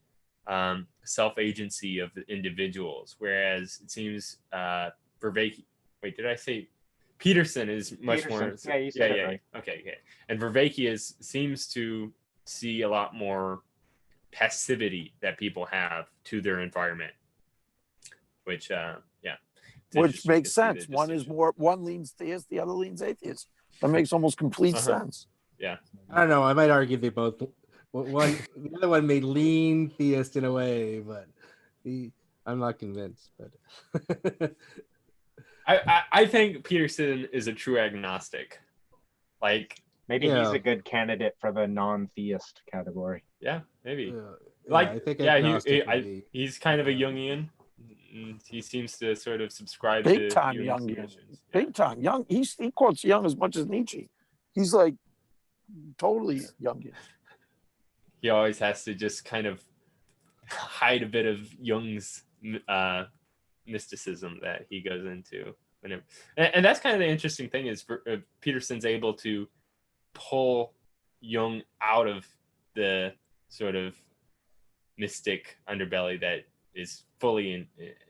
S1: self-agency of the individuals, whereas it seems Vervaeke, wait, did I say Peterson is much more?
S3: Yeah, you said it right.
S1: Okay. And Vervaeke seems to see a lot more passivity that people have to their environment, which
S5: makes sense. One leans theist, the other leans atheist. That makes almost complete sense.
S1: Yeah.
S2: I don't know. I might argue they both. The other one may lean theist in a way, but I'm not convinced. But
S1: I think Peterson is a true agnostic. Like,
S3: maybe he's a good candidate for the non-theist category.
S1: Yeah, maybe.
S2: I think
S1: he's kind of a Jungian. He seems to sort of subscribe
S5: big
S1: to
S5: time Jungian. Big time Jung. He quotes Jung as much as Nietzsche. He's like totally Jungian.
S1: He always has to just kind of hide a bit of Jung's mysticism that he goes into whenever, and that's kind of the interesting thing is Peterson's able to pull Jung out of the sort of mystic underbelly that is fully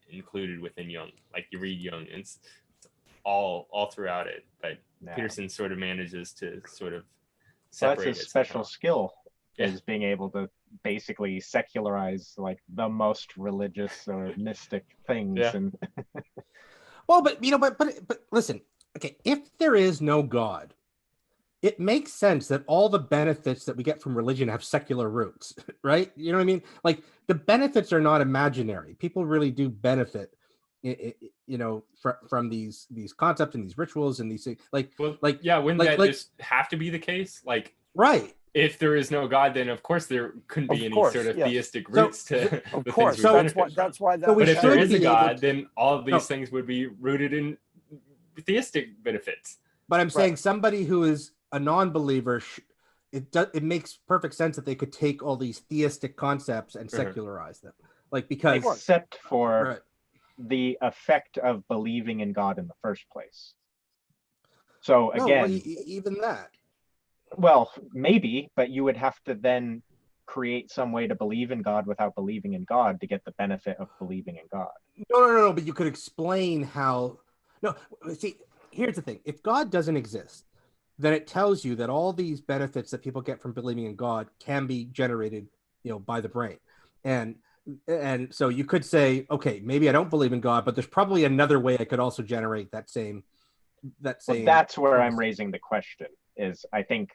S1: included within Jung. Like, you read Jung, and it's all throughout it, but Peterson sort of manages to sort of separate.
S3: That's a special skill, is being able to basically secularize like the most religious or mystic things. And
S2: well, but listen, okay, if there is no God, it makes sense that all the benefits that we get from religion have secular roots, right? You know what I mean? Like, the benefits are not imaginary. People really do benefit, from these concepts and these rituals and these things. Wouldn't
S1: that just have to be the case? Like,
S2: right.
S1: If there is no God, then of course there couldn't be any sort of theistic roots to
S5: of course.
S1: So
S5: that's why.
S1: But if there is a God, then all of these things would be rooted in theistic benefits.
S2: But I'm saying somebody who is a non-believer, it makes perfect sense that they could take all these theistic concepts and secularize them, like because
S3: except for
S2: right.
S3: the effect of believing in God in the first place. So
S2: No,
S3: again,
S2: well, even that.
S3: Well, maybe, but you would have to then create some way to believe in God without believing in God to get the benefit of believing in God.
S2: No. But you could explain how. No, see, here's the thing: if God doesn't exist, then it tells you that all these benefits that people get from believing in God can be generated, by the brain, and so you could say, okay, maybe I don't believe in God, but there's probably another way I could also generate that same.
S3: Well, that's where I'm raising the question. Is I think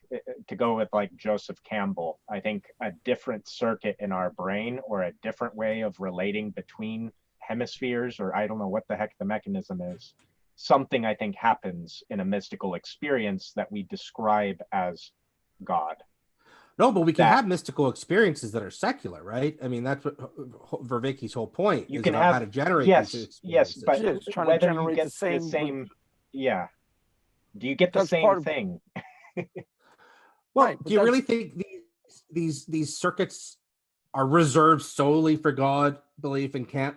S3: to go with like Joseph Campbell, I think a different circuit in our brain or a different way of relating between hemispheres, or I don't know what the heck the mechanism is, something I think happens in a mystical experience that we describe as God.
S2: No, but we can have mystical experiences that are secular, right? I mean, that's what Vervaeke's whole point is about how to generate these experiences.
S3: Yes, but
S5: trying
S3: whether
S5: to generate
S3: you get the same, yeah. Do you get the same thing?
S2: Well, right, do you really think these circuits are reserved solely for God belief and can't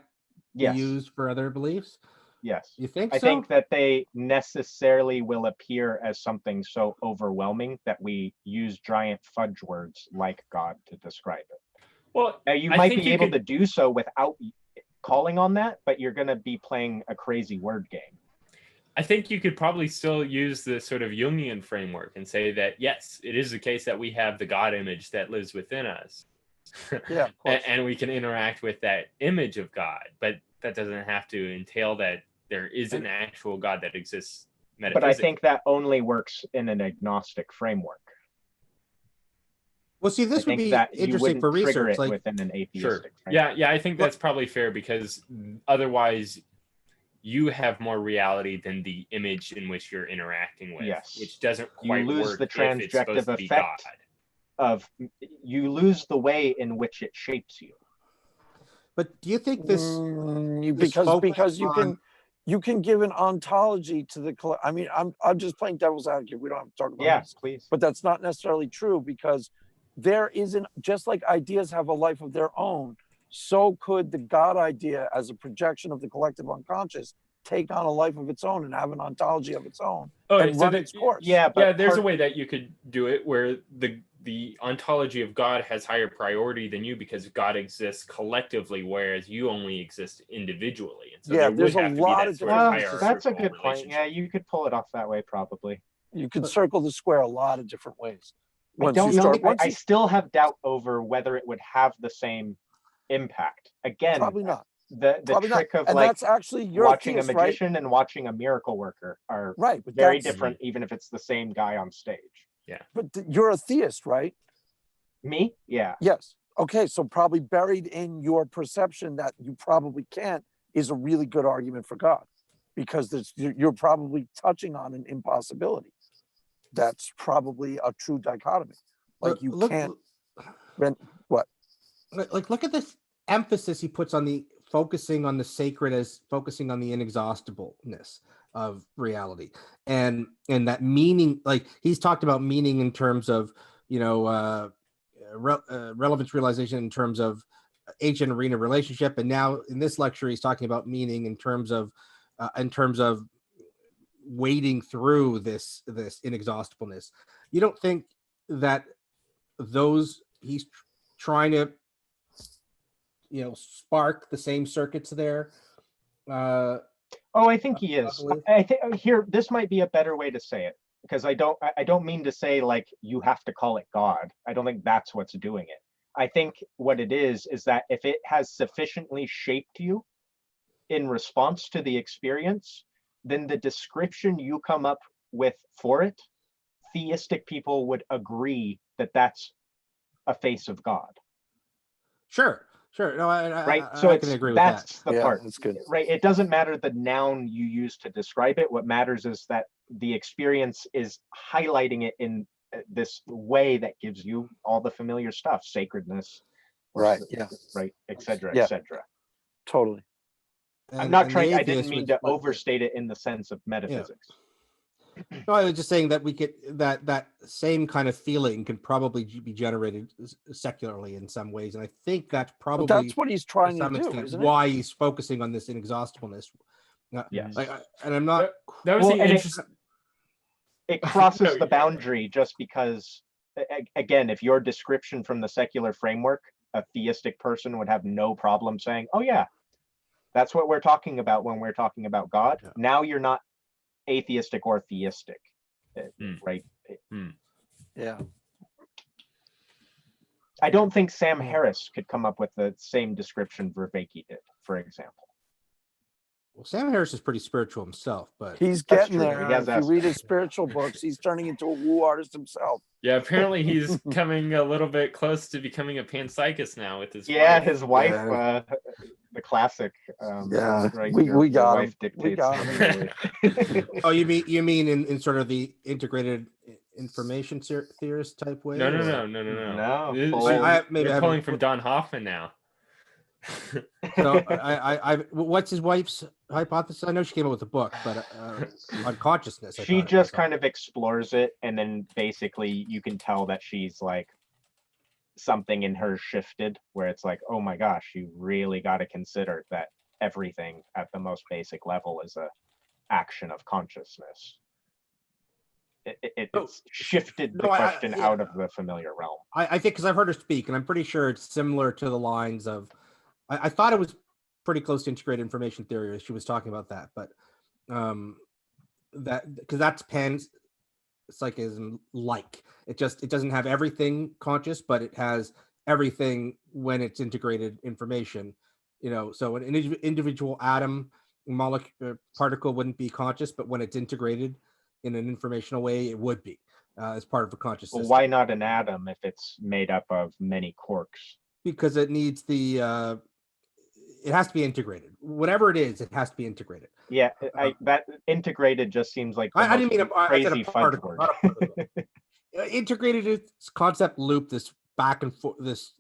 S2: be used for other beliefs?
S3: Yes.
S2: You think
S3: I think that they necessarily will appear as something so overwhelming that we use giant fudge words like God to describe it.
S1: Well,
S3: now you might be able to do so without calling on that, but you're going to be playing a crazy word game.
S1: I think you could probably still use the sort of Jungian framework and say that, yes, it is the case that we have the God image that lives within us.
S5: Yeah, of course.
S1: And we can interact with that image of God, but that doesn't have to entail that there is an actual God that exists metaphysically.
S3: But I think that only works in an agnostic framework.
S2: Well, see, this would be interesting for research,
S3: like within an atheistic framework.
S1: Yeah, I think that's probably fair, because otherwise you have more reality than the image in which you're interacting with, which doesn't quite
S3: you lose
S1: work
S3: the transjective effect of you lose the way in which it shapes you.
S2: But do you think this
S5: because you can give an ontology to the I mean, I'm just playing devil's advocate. We don't have to talk about this,
S3: please.
S5: But that's not necessarily true, because there isn't, just like ideas have a life of their own, so could the God idea as a projection of the collective unconscious take on a life of its own and have an ontology of its own and run its course.
S1: But there's a way that you could do it where the ontology of God has higher priority than you, because God exists collectively, whereas you only exist individually. And so
S5: there's a lot of different.
S3: That's a good point. Yeah, you could pull it off that way probably.
S5: You could circle the square a lot of different ways.
S3: I still have doubt over whether it would have the same impact. Again,
S5: probably not.
S3: The trick of
S5: and
S3: like
S5: that's actually
S3: watching a magician and watching a miracle worker are very different, even if it's the same guy on stage.
S1: Yeah.
S5: But you're a theist, right?
S3: Me? Yeah.
S5: Yes. Okay, so probably buried in your perception that you probably can't is a really good argument for God, because you're probably touching on an impossibility. That's probably a true dichotomy. Like can't. What?
S2: Like, look at this emphasis he puts on the focusing on the sacred as focusing on the inexhaustibleness of reality, and that meaning. Like, he's talked about meaning in terms of relevance realization in terms of agent arena relationship, and now in this lecture he's talking about meaning in terms of wading through this inexhaustibleness. You don't think that he's trying to spark the same circuits there?
S3: I think he is. I think here this might be a better way to say it, because I don't mean to say like you have to call it God. I don't think that's what's doing it. I think what it is that if it has sufficiently shaped you in response to the experience, then the description you come up with for it, theistic people would agree that that's a face of God.
S2: Sure. No,
S3: right.
S2: I can agree with that.
S3: That's the part.
S5: That's good.
S3: Right. It doesn't matter the noun you use to describe it. What matters is that the experience is highlighting it in this way that gives you all the familiar stuff, sacredness,
S5: right? Yeah.
S3: Right. Etc. Etc.
S5: Totally.
S3: I'm not trying. I didn't mean to overstate it in the sense of metaphysics.
S2: No, I was just saying that we could that same kind of feeling can probably be generated secularly in some ways, and I think that's
S5: But
S2: probably
S5: that's what he's
S2: to
S5: trying to
S2: some
S5: do,
S2: extent
S5: isn't it?
S2: why he's focusing on this inexhaustibleness.
S3: Yes.
S2: And I'm not.
S1: That was
S3: Well,
S1: the
S3: and
S1: interesting.
S3: it crosses
S1: No,
S3: the boundary just because, again, if your description from the secular framework, a theistic person would have no problem saying, oh yeah, that's what we're talking about when we're talking about God.
S2: Yeah.
S3: Now you're not atheistic or theistic, right?
S5: Yeah.
S3: I don't think Sam Harris could come up with the same description Vervaeke did, for example.
S2: Well, Sam Harris is pretty spiritual himself, but
S5: He's
S3: That's
S5: getting
S3: true.
S5: there.
S3: He has
S5: If you read his
S3: aspects.
S5: spiritual books, he's turning into a woo artist himself.
S1: Yeah, apparently he's coming a little bit close to becoming a panpsychist now with his
S3: Yeah,
S1: wife.
S3: his wife,
S5: Yeah.
S3: the classic.
S5: Yeah,
S3: right.
S5: we
S3: your
S5: got
S3: wife
S5: him.
S3: dictates.
S5: We got him.
S2: oh, you mean in sort of the integrated information theorist type way?
S1: No.
S3: No,
S1: This-
S3: full-
S1: They're
S2: I
S1: pulling from Don Hoffman now.
S2: So what's his wife's hypothesis? I know she came up with a book, but on consciousness.
S3: She just kind of explores it, and then basically you can tell that she's like something in her shifted, where it's like, oh my gosh, you really got to consider that everything at the most basic level is a action of consciousness. It's shifted the question out of the familiar realm.
S2: I think because I've heard her speak, and I'm pretty sure it's similar to the lines of. I thought it was pretty close to integrated information theory as she was talking about that, but that because that's panpsychism like it doesn't have everything conscious, but it has everything when it's integrated information. So an individual atom, molecule, particle wouldn't be conscious, but when it's integrated in an informational way, it would be as part of a conscious system.
S3: Well, why not an atom if it's made up of many quarks?
S2: Because it needs it has to be integrated. Whatever it is, it has to be integrated.
S3: Yeah, that integrated just seems like
S2: I didn't mean
S3: crazy
S2: I said a particle. Not a particle. Integrated is concept loop, this back and forth, this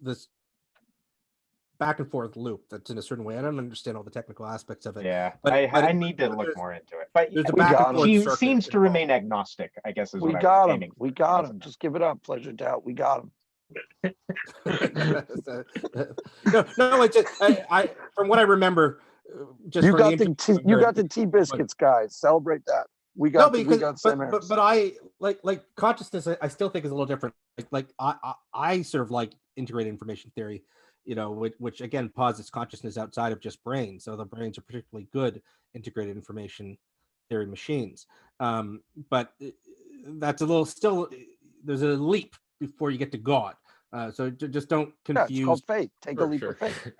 S2: back and forth loop that's in a certain way. I don't understand all the technical aspects of it.
S3: Yeah,
S2: but
S3: I need to look more into it. But
S2: there's a
S5: We
S2: back
S5: got
S2: and
S5: him.
S2: forth
S3: she
S2: circuit
S3: seems to
S2: involved.
S3: remain agnostic, I guess is
S5: We
S3: what
S5: got
S3: I'm
S5: him.
S3: aiming
S5: We
S3: for.
S5: got him. Just give it up. Pleasure doubt. We got him.
S2: no, it's just, I from what I remember, just
S5: You
S2: for
S5: got
S2: the
S5: the tea biscuits, guys. Celebrate that. We got Sam Harris.
S2: but I like consciousness. I still think is a little different. Like I sort of like integrated information theory, which again posits consciousness outside of just brain. So the brains are particularly good integrated information theory machines. But that's a little still. There's a leap before you get to God. So just don't confuse.
S5: Yeah, it's called faith. Take a leap of faith.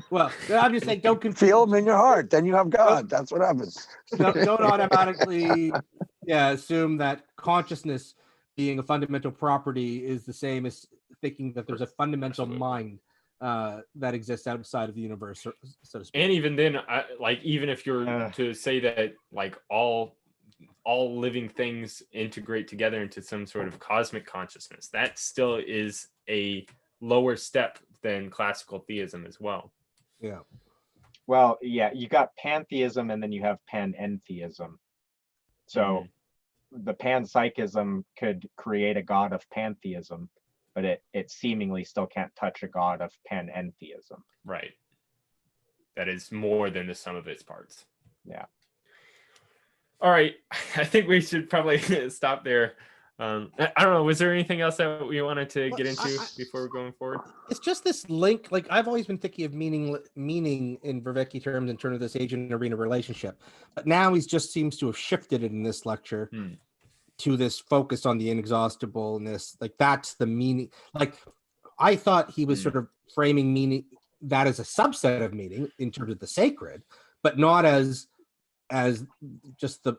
S2: Well, I'm just saying, don't confuse.
S5: Feel him in your heart, then you have God. That's what happens.
S2: Don't automatically, assume that consciousness being a fundamental property is the same as thinking that there's a fundamental mind that exists outside of the universe, so to speak.
S1: And even then, even if you're to say that like all living things integrate together into some sort of cosmic consciousness, that still is a lower step than classical theism as well.
S2: Yeah.
S3: Well, yeah, you got pantheism and then you have panentheism. So the panpsychism could create a god of pantheism, but it seemingly still can't touch a god of panentheism.
S1: Right. That is more than the sum of its parts.
S3: Yeah.
S1: All right. I think we should probably stop there. I don't know. Was there anything else that we wanted to get into before we're going forward?
S2: It's just this link. Like I've always been thinking of meaning in Vervaeke terms in terms of this agent arena relationship, but now he just seems to have shifted it in this lecture to this focus on the inexhaustibleness. Like that's the meaning. Like I thought he was sort of framing meaning that as a subset of meaning in terms of the sacred, but not as just the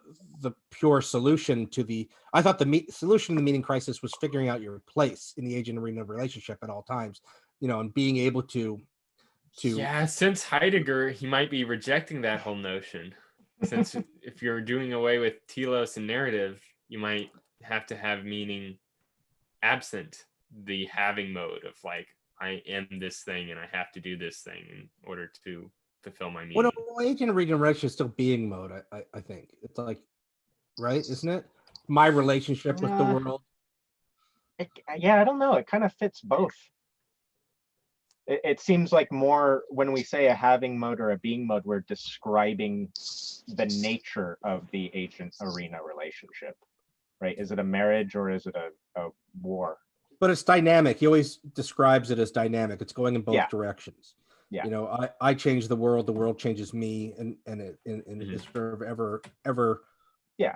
S2: pure solution to the. I thought the solution to the meaning crisis was figuring out your place in the agent arena relationship at all times, and being able to.
S1: Yeah, since Heidegger, he might be rejecting that whole notion. Since if you're doing away with telos and narrative, you might have to have meaning absent the having mode of like, I am this thing and I have to do this thing in order to fulfill my meaning.
S2: Well, agent arena relationship is still being mode. I think it's like, right, isn't it? my relationship with the world.
S3: Yeah, I don't know. It kind of fits both. It seems like more when we say a having mode or a being mode, we're describing the nature of the agent arena relationship, right? Is it a marriage or is it a war?
S2: But it's dynamic. He always describes it as dynamic. It's going in both directions.
S3: Yeah.
S2: You know, I change the world changes me, and it's sort of ever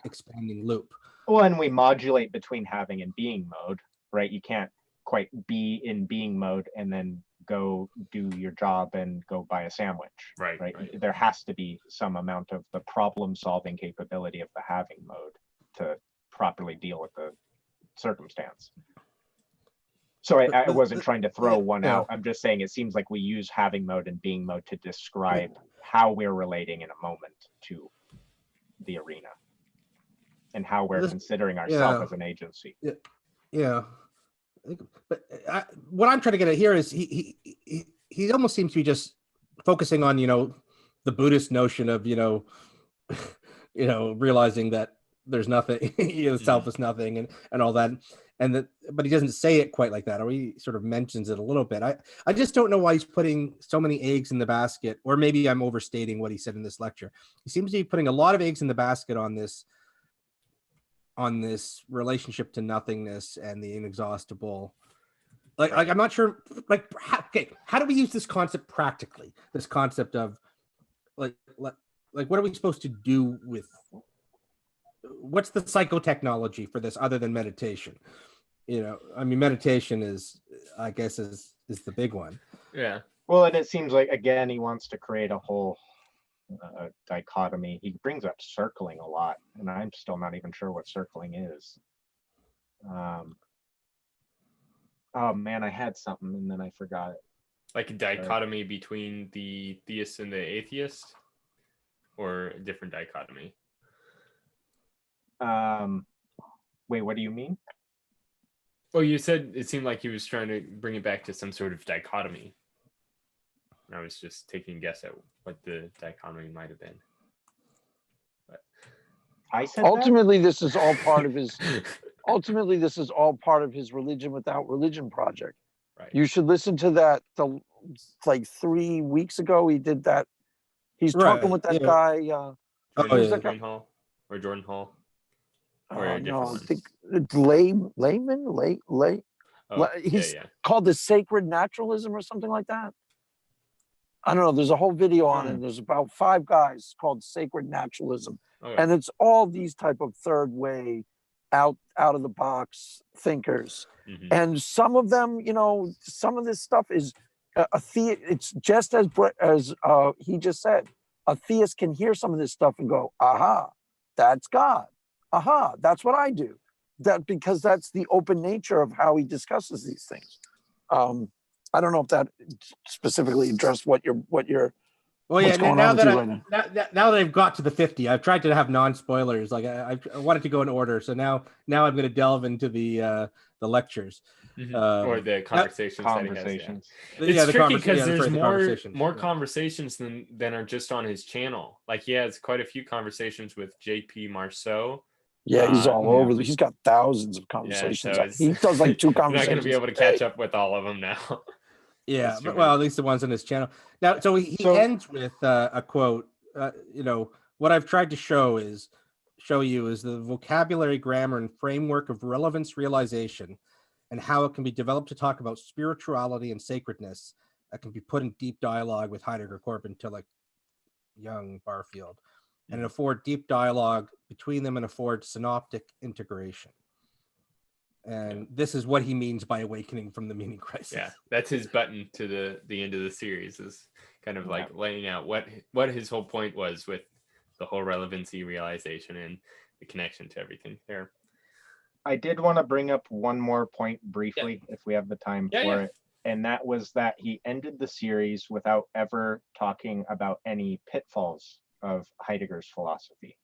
S2: expanding loop.
S3: Well, and we modulate between having and being mode, right? You can't quite be in being mode and then go do your job and go buy a sandwich. Right. There has to be some amount of the problem solving capability of the having mode to properly deal with the circumstance. So I wasn't trying to throw one out. I'm just saying it seems like we use having mode and being mode to describe how we're relating in a moment to the arena and how we're considering ourselves as an agency.
S2: Yeah. But what I'm trying to get at here is he almost seems to be just focusing on, you know, the Buddhist notion of, you know, realizing that there's nothing, self is nothing and all that. But he doesn't say it quite like that, or he sort of mentions it a little bit. I just don't know why he's putting so many eggs in the basket, or maybe I'm overstating what he said in this lecture. He seems to be putting a lot of eggs in the basket on this relationship to nothingness and the inexhaustible. Like I'm not sure, like, how do we use this concept practically? This concept of like what are we supposed to do with, what's the psychotechnology for this other than meditation? You know, I mean, meditation is, I guess, is the big one.
S1: Yeah.
S3: Well, and it seems like, again, he wants to create a whole dichotomy. He brings up circling a lot, and I'm still not even sure what circling is. Oh man, I had something and then I forgot it.
S1: Like a dichotomy between the theist and the atheist, or a different dichotomy?
S3: Wait, what do you mean?
S1: Well, you said it seemed like he was trying to bring it back to some sort of dichotomy. I was just taking a guess at what the dichotomy might have been. But
S3: I said
S5: ultimately this is all part of his ultimately this is all part of his Religion Without Religion project.
S1: Right.
S5: You should listen to that. Like 3 weeks ago he did that. He's talking with that guy.
S1: Jordan Hall or Jordan Hall. Or a different
S5: no,
S1: one?
S5: I think it's Layman. He's called The Sacred Naturalism or something like that. I don't know. There's a whole video on it. There's about 5 guys called Sacred Naturalism. And it's all these type of third way, out of the box thinkers. And some of them, you know, some of this stuff is it's just as he just said, a theist can hear some of this stuff and go, aha, that's God. Aha, that's what I do. That because that's the open nature of how he discusses these things. I don't know if that specifically addressed what you're.
S2: Well, yeah. Now that I've got to the 50, I've tried to have non-spoilers. Like I wanted to go in order, so now I'm going to delve into the lectures
S1: or the conversations.
S2: It's
S1: tricky because there's more conversations than are just on his channel. Like he has quite a few conversations with J.P. Marceau.
S5: Yeah, he's all over. He's got thousands of conversations.
S1: So
S5: he does like 2 conversations.
S1: You're not going to be able to catch up with all of them now.
S2: Yeah, but, well, at least the ones on his channel. Now, so he ends with a quote. You know, what I've tried to show you is the vocabulary, grammar, and framework of relevance realization, and how it can be developed to talk about spirituality and sacredness that can be put in deep dialogue with Heidegger, Corbin, Tillich, Jung, Barfield, and afford deep dialogue between them and afford synoptic integration. And this is what he means by awakening from the meaning crisis.
S1: Yeah, that's his button to the end of the series, is kind of like laying out what his whole point was with the whole relevancy realization and the connection to everything there.
S3: I did want to bring up one more point briefly, if we have the time for it. And that was that he ended the series without ever talking about any pitfalls of Heidegger's philosophy.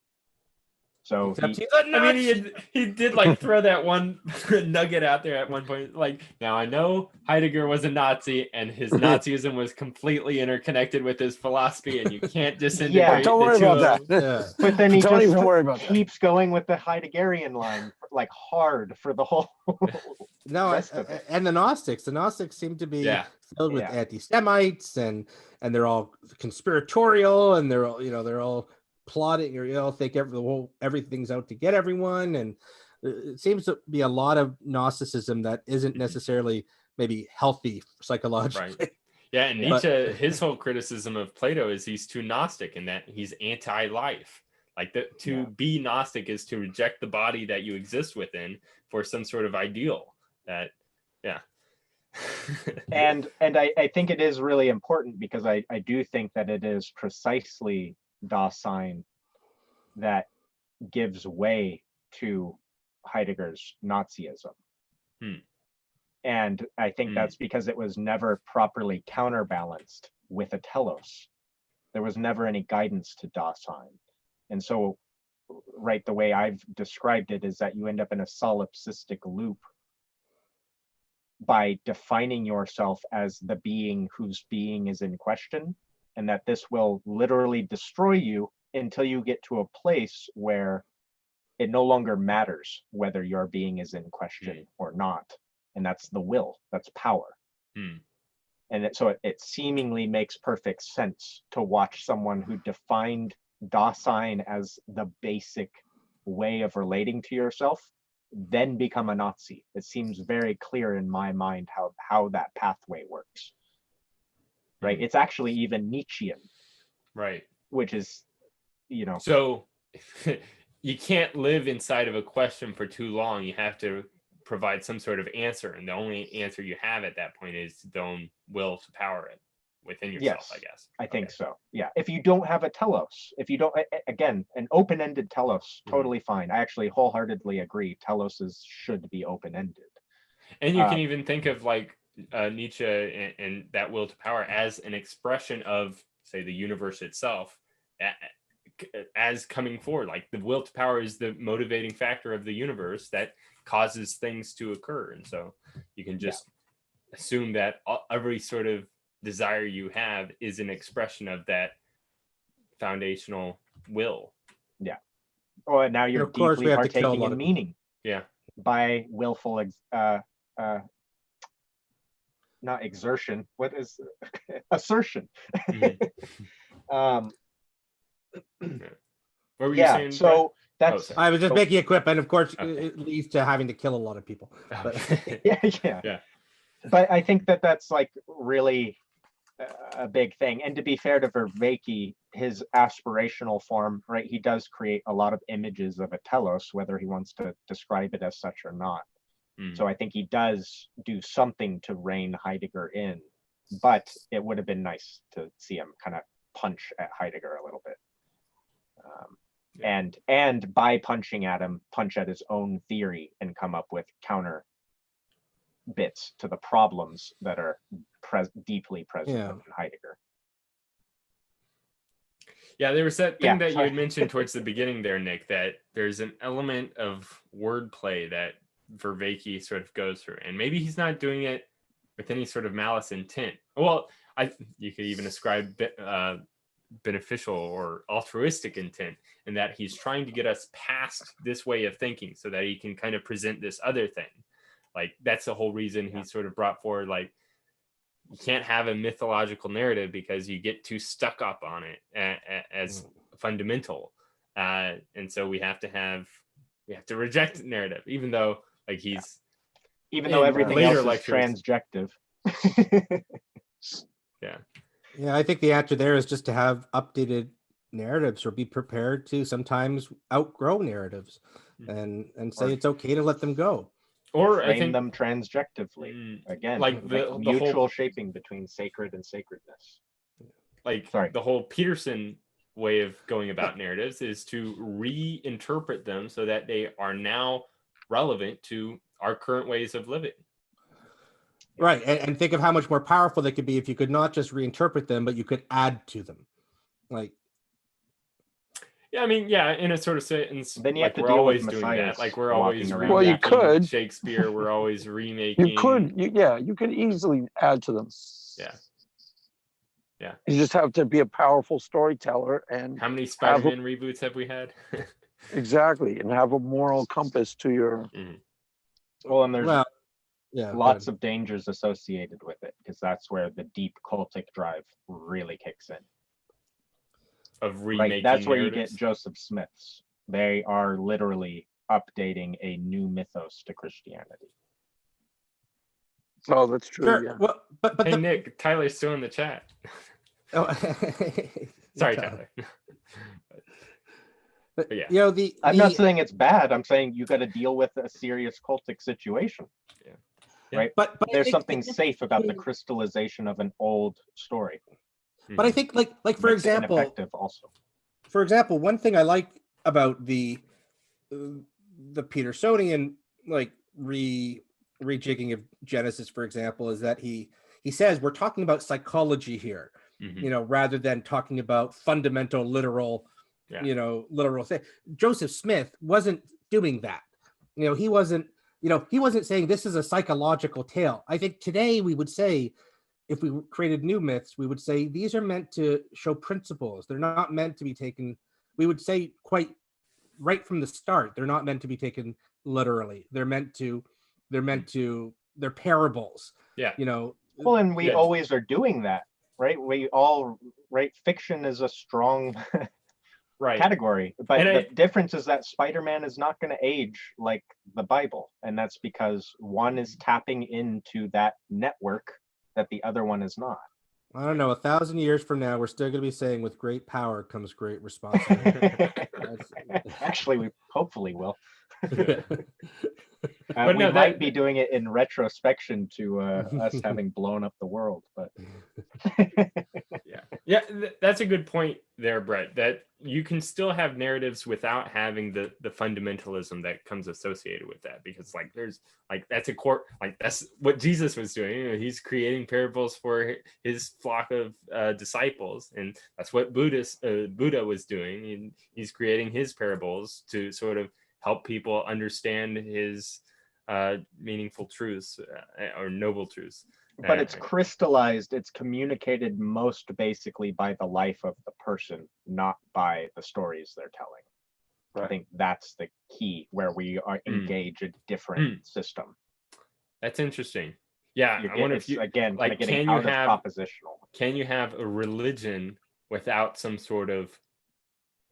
S3: So
S2: Except
S3: he,
S2: he's a
S1: I mean,
S2: Nazi.
S1: he did like throw that one nugget out there at one point. Like, now I know Heidegger was a Nazi, and his Nazism was completely interconnected with his philosophy, and you can't disintegrate
S5: Don't
S1: the
S5: worry
S1: two
S5: about
S1: of
S5: that.
S1: them.
S2: Yeah.
S3: but then he
S5: Don't
S3: just
S5: even worry about that.
S3: keeps going with the Heideggerian line like hard for the whole
S2: No,
S3: rest of it.
S2: and the Gnostics seem to be
S1: Yeah.
S2: filled with
S3: Yeah.
S2: anti-Semites, and they're all conspiratorial, and they're all plotting, or think everything's out to get everyone, and it seems to be a lot of Gnosticism that isn't necessarily maybe healthy psychologically.
S1: Right. Yeah, and
S3: Yeah.
S1: Nietzsche, his whole criticism of Plato is he's too Gnostic and that he's anti-life. Like to be Gnostic is to reject the body that you exist within for some sort of ideal. That, yeah.
S3: and I think it is really important because I do think that it is precisely Dasein that gives way to Heidegger's Nazism. And I think that's because it was never properly counterbalanced with a telos. There was never any guidance to Dasein. And so, right, the way I've described it is that you end up in a solipsistic loop by defining yourself as the being whose being is in question, and that this will literally destroy you until you get to a place where it no longer matters whether your being is in question or not. And that's the will, that's power. And so it seemingly makes perfect sense to watch someone who defined Dasein as the basic way of relating to yourself then become a Nazi. It seems very clear in my mind how that pathway works. Right? It's actually even Nietzschean.
S1: Right.
S3: Which is,
S1: So you can't live inside of a question for too long. You have to provide some sort of answer, and the only answer you have at that point is the own will to power it within yourself.
S3: Yes,
S1: I guess
S3: I think so. Yeah, if you don't have a telos, if you don't, again, an open-ended telos, totally fine. I actually wholeheartedly agree. Teloses should be open-ended.
S1: And you can even think of like Nietzsche and that will to power as an expression of, say, the universe itself, as coming forward. Like the will to power is the motivating factor of the universe that causes things to occur, and so you can just assume that every sort of desire you have is an expression of that foundational will.
S3: Yeah. Oh, and now you're deeply partaking in meaning.
S1: Yeah.
S3: By willful not exertion. What is assertion?
S1: What were you saying?
S3: So that's.
S2: I was just making a quip, and of course, it leads to having to kill a lot of people. But.
S3: Yeah. But I think that's like really a big thing. And to be fair to Vervaeke, his aspirational form, right? He does create a lot of images of a telos, whether he wants to describe it as such or not. So I think he does do something to rein Heidegger in, but it would have been nice to see him kind of punch at Heidegger a little bit. And by punching at him, punch at his own theory and come up with counter bits to the problems that are deeply present in Heidegger.
S1: Yeah, there was that thing that you had mentioned towards the beginning there, Nick, that there's an element of wordplay that Vervaeke sort of goes through, and maybe he's not doing it with any sort of malice intent. Well, you could even ascribe beneficial or altruistic intent, in that he's trying to get us past this way of thinking so that he can kind of present this other thing. Like that's the whole reason he sort of brought forward, like, you can't have a mythological narrative because you get too stuck up on it as fundamental, and so we have to reject narrative, even though like
S3: even though everything else is transjective.
S2: Yeah, I think the answer there is just to have updated narratives, or be prepared to sometimes outgrow narratives, and say it's okay to let them go.
S1: Or
S3: frame them transjectively. Again,
S1: like the
S3: mutual
S1: whole
S3: shaping between sacred and sacredness.
S1: Like the whole Peterson way of going about narratives is to reinterpret them so that they are now relevant to our current ways of living.
S2: Right, and think of how much more powerful they could be if you could not just reinterpret them, but you could add to them. Like,
S1: Yeah, I mean, yeah, in a sort of sense,
S3: Then you have
S1: like
S3: to
S1: we're
S3: deal with
S1: always doing that.
S3: messiahs
S1: Like we're
S3: walking
S1: always
S3: around.
S5: Well, you
S1: remaking
S5: could.
S1: Shakespeare. We're always
S5: You
S1: remaking.
S5: could, you could easily add to them.
S1: Yeah. Yeah.
S5: You just have to be a powerful storyteller and
S1: How many
S5: have a-
S1: Spider-Man reboots have we had?
S5: exactly, and have a moral compass to your.
S3: Well, and there's
S2: Well, yeah,
S3: lots of dangers associated with it, because that's where the deep cultic drive really kicks in.
S1: Of remaking
S3: Right, that's where you
S1: narratives?
S3: get Joseph Smiths. They are literally updating a new mythos to Christianity.
S5: Oh, that's true.
S2: Sure.
S5: Yeah.
S2: Well, but
S1: Hey
S2: the,
S1: Nick, Tyler's still in the chat.
S2: oh,
S1: Sorry, Tyler.
S2: But,
S1: yeah.
S2: you know
S3: I'm not saying it's bad. I'm saying you got to deal with a serious cultic situation.
S1: Yeah.
S3: Right.
S2: but I
S3: There's
S2: think
S3: something safe about the crystallization of an old story.
S2: But I think like for
S3: Makes it
S2: example,
S3: ineffective also.
S2: one thing I like about the Petersonian like rejigging of Genesis, for example, is that he says we're talking about psychology here, you know, rather than talking about fundamental literal, you know, literal thing. Joseph Smith wasn't doing that. You know, he wasn't saying this is a psychological tale. I think today we would say, if we created new myths, we would say these are meant to show principles. They're not meant to be taken, we would say quite right from the start, they're not meant to be taken literally. They're parables.
S1: Yeah.
S2: You know.
S3: Well, and we always are doing that, right? Fiction is a strong category. But the difference is that Spider-Man is not going to age like the Bible. And that's because one is tapping into that network that the other one is not.
S2: I don't know, 1,000 years from now, we're still going to be saying with great power comes great responsibility.
S3: Actually, we hopefully will.
S1: But
S3: we might be doing it in retrospection to us having blown up the world, but
S1: that's a good point there, Brett, that you can still have narratives without having the fundamentalism that comes associated with that, because like there's like that's a core, like that's what Jesus was doing. You know, he's creating parables for his flock of disciples, and that's what Buddha was doing, and he's creating his parables to sort of help people understand his meaningful truths or noble truths.
S3: But it's crystallized, it's communicated most basically by the life of the person, not by the stories they're telling. Right. I think that's the key where we are engage a different system.
S1: That's interesting. Yeah,
S3: I wonder if you again like
S1: can you have propositional. Can you have a religion without some sort of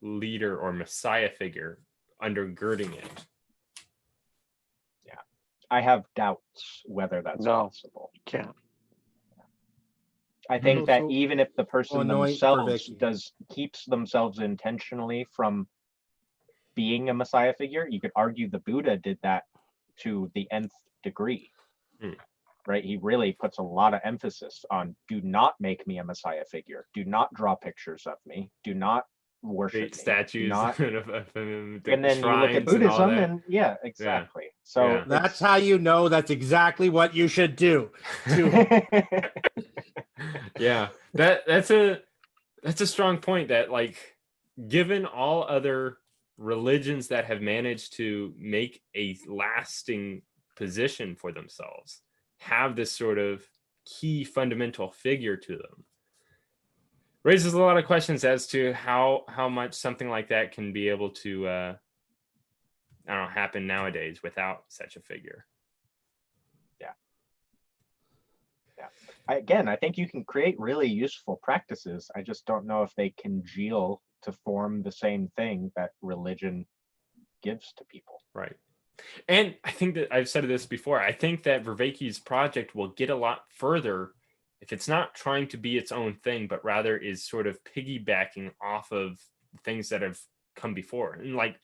S1: leader or messiah figure undergirding it?
S3: I have doubts whether that's possible.
S5: Can't.
S3: I think that even if the person themselves keeps themselves intentionally from being a messiah figure, you could argue the Buddha did that to the nth degree. Right? He really puts a lot of emphasis on do not make me a messiah figure. Do not draw pictures of me. Do not worship
S1: statues.
S3: And then you look at Buddhism and exactly. So
S2: that's how you know that's exactly what you should do.
S1: Yeah, that's a strong point, that like given all other religions that have managed to make a lasting position for themselves have this sort of key fundamental figure to them, raises a lot of questions as to how much something like that can be able to I don't know, happen nowadays without such a figure.
S3: Again, I think you can create really useful practices. I just don't know if they congeal to form the same thing that religion gives to people.
S1: Right. And I think that I've said this before. I think that Vervaeke's project will get a lot further if it's not trying to be its own thing, but rather is sort of piggybacking off of things that have come before. And like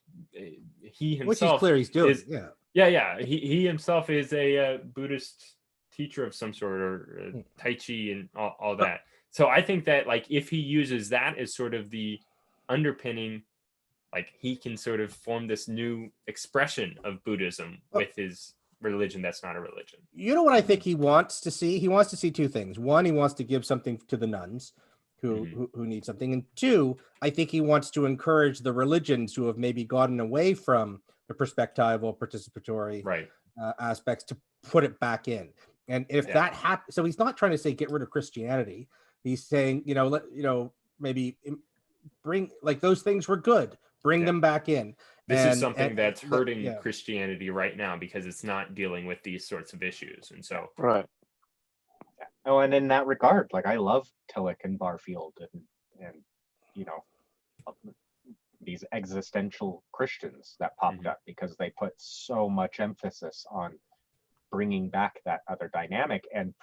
S1: he himself,
S2: which is clear he's doing.
S1: He himself is a Buddhist teacher of some sort, or Tai Chi and all that. So I think that like if he uses that as sort of the underpinning, like he can sort of form this new expression of Buddhism with his religion that's not a religion.
S2: You know what I think he wants to see? He wants to see two things. One, he wants to give something to the nuns. who need something. And two, I think he wants to encourage the religions who have maybe gotten away from the perspectival participatory aspects to put it back in. And if that happens, so he's not trying to say get rid of Christianity. He's saying, maybe bring, like, those things were good, bring them back in.
S1: This is something that's hurting Christianity right now because it's not dealing with these sorts of issues. And so,
S3: Oh, and in that regard, like, I love Tillich and Barfield and these existential Christians that popped up, because they put so much emphasis on bringing back that other dynamic and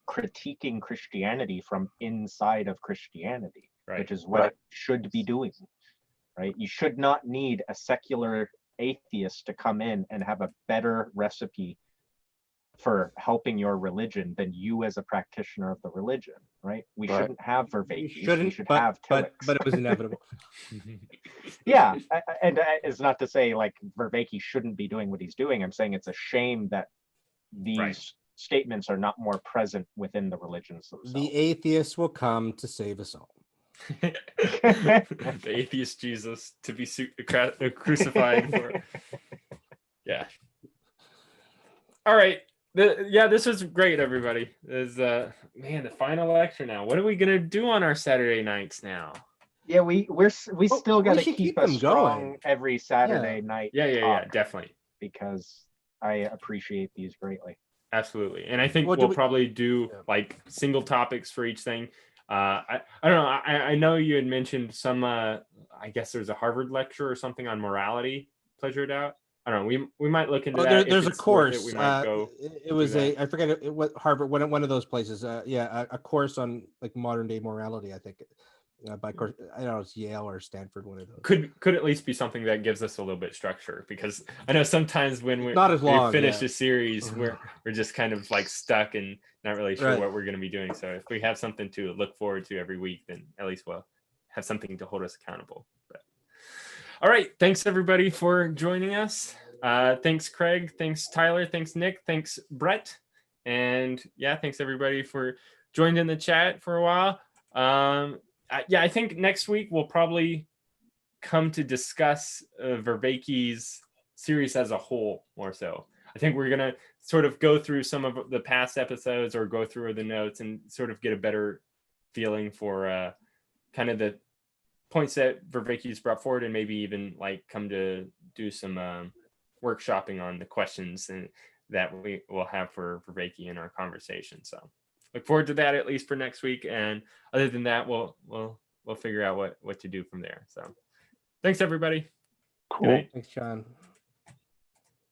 S3: critiquing Christianity from inside of Christianity, which is what it should be doing, right? You should not need a secular atheist to come in and have a better recipe for helping your religion than you as a practitioner of the religion, right? We shouldn't have Vervaeke. We should have Tillich.
S2: But it was inevitable.
S3: Yeah, and it's not to say like Vervaeke shouldn't be doing what he's doing. I'm saying it's a shame that these statements are not more present within the religions themselves.
S2: The atheists will come to save us all.
S1: The atheist Jesus to be crucified for. Yeah. All right. This was great, everybody. There's the final lecture now. What are we gonna do on our Saturday nights now?
S3: Yeah, we still got to keep a strong going every Saturday night.
S1: Yeah, definitely.
S3: Because I appreciate these greatly.
S1: Absolutely, and I think we'll probably do like single topics for each thing. I don't know. I know you had mentioned some. I guess there's a Harvard lecture or something on morality. Pleasured out. I don't know. We might look into that.
S2: There's a course.
S1: We might go.
S2: It was I forget what Harvard, one of those places. A course on like modern day morality. I think by course, I don't know, it's Yale or Stanford. One of those
S1: could at least be something that gives us a little bit structure, because I know sometimes when we finish a series, we're just kind of like stuck and not really sure what we're going to be doing. So if we have something to look forward to every week, then at least we'll have something to hold us accountable. But all right, thanks everybody for joining us. Thanks Craig, thanks Tyler, thanks Nick, thanks Brett, and thanks everybody for joining in the chat for a while. I think next week we'll probably come to discuss Vervaeke's series as a whole more so. I think we're gonna sort of go through some of the past episodes or go through the notes and sort of get a better feeling for kind of the points that Vervaeke's brought forward, and maybe even like come to do some workshopping on the questions that we will have for Vervaeke in our conversation. So look forward to that, at least for next week. And other than that, we'll figure out what to do from there. So thanks everybody.
S5: Cool.
S2: Thanks, John.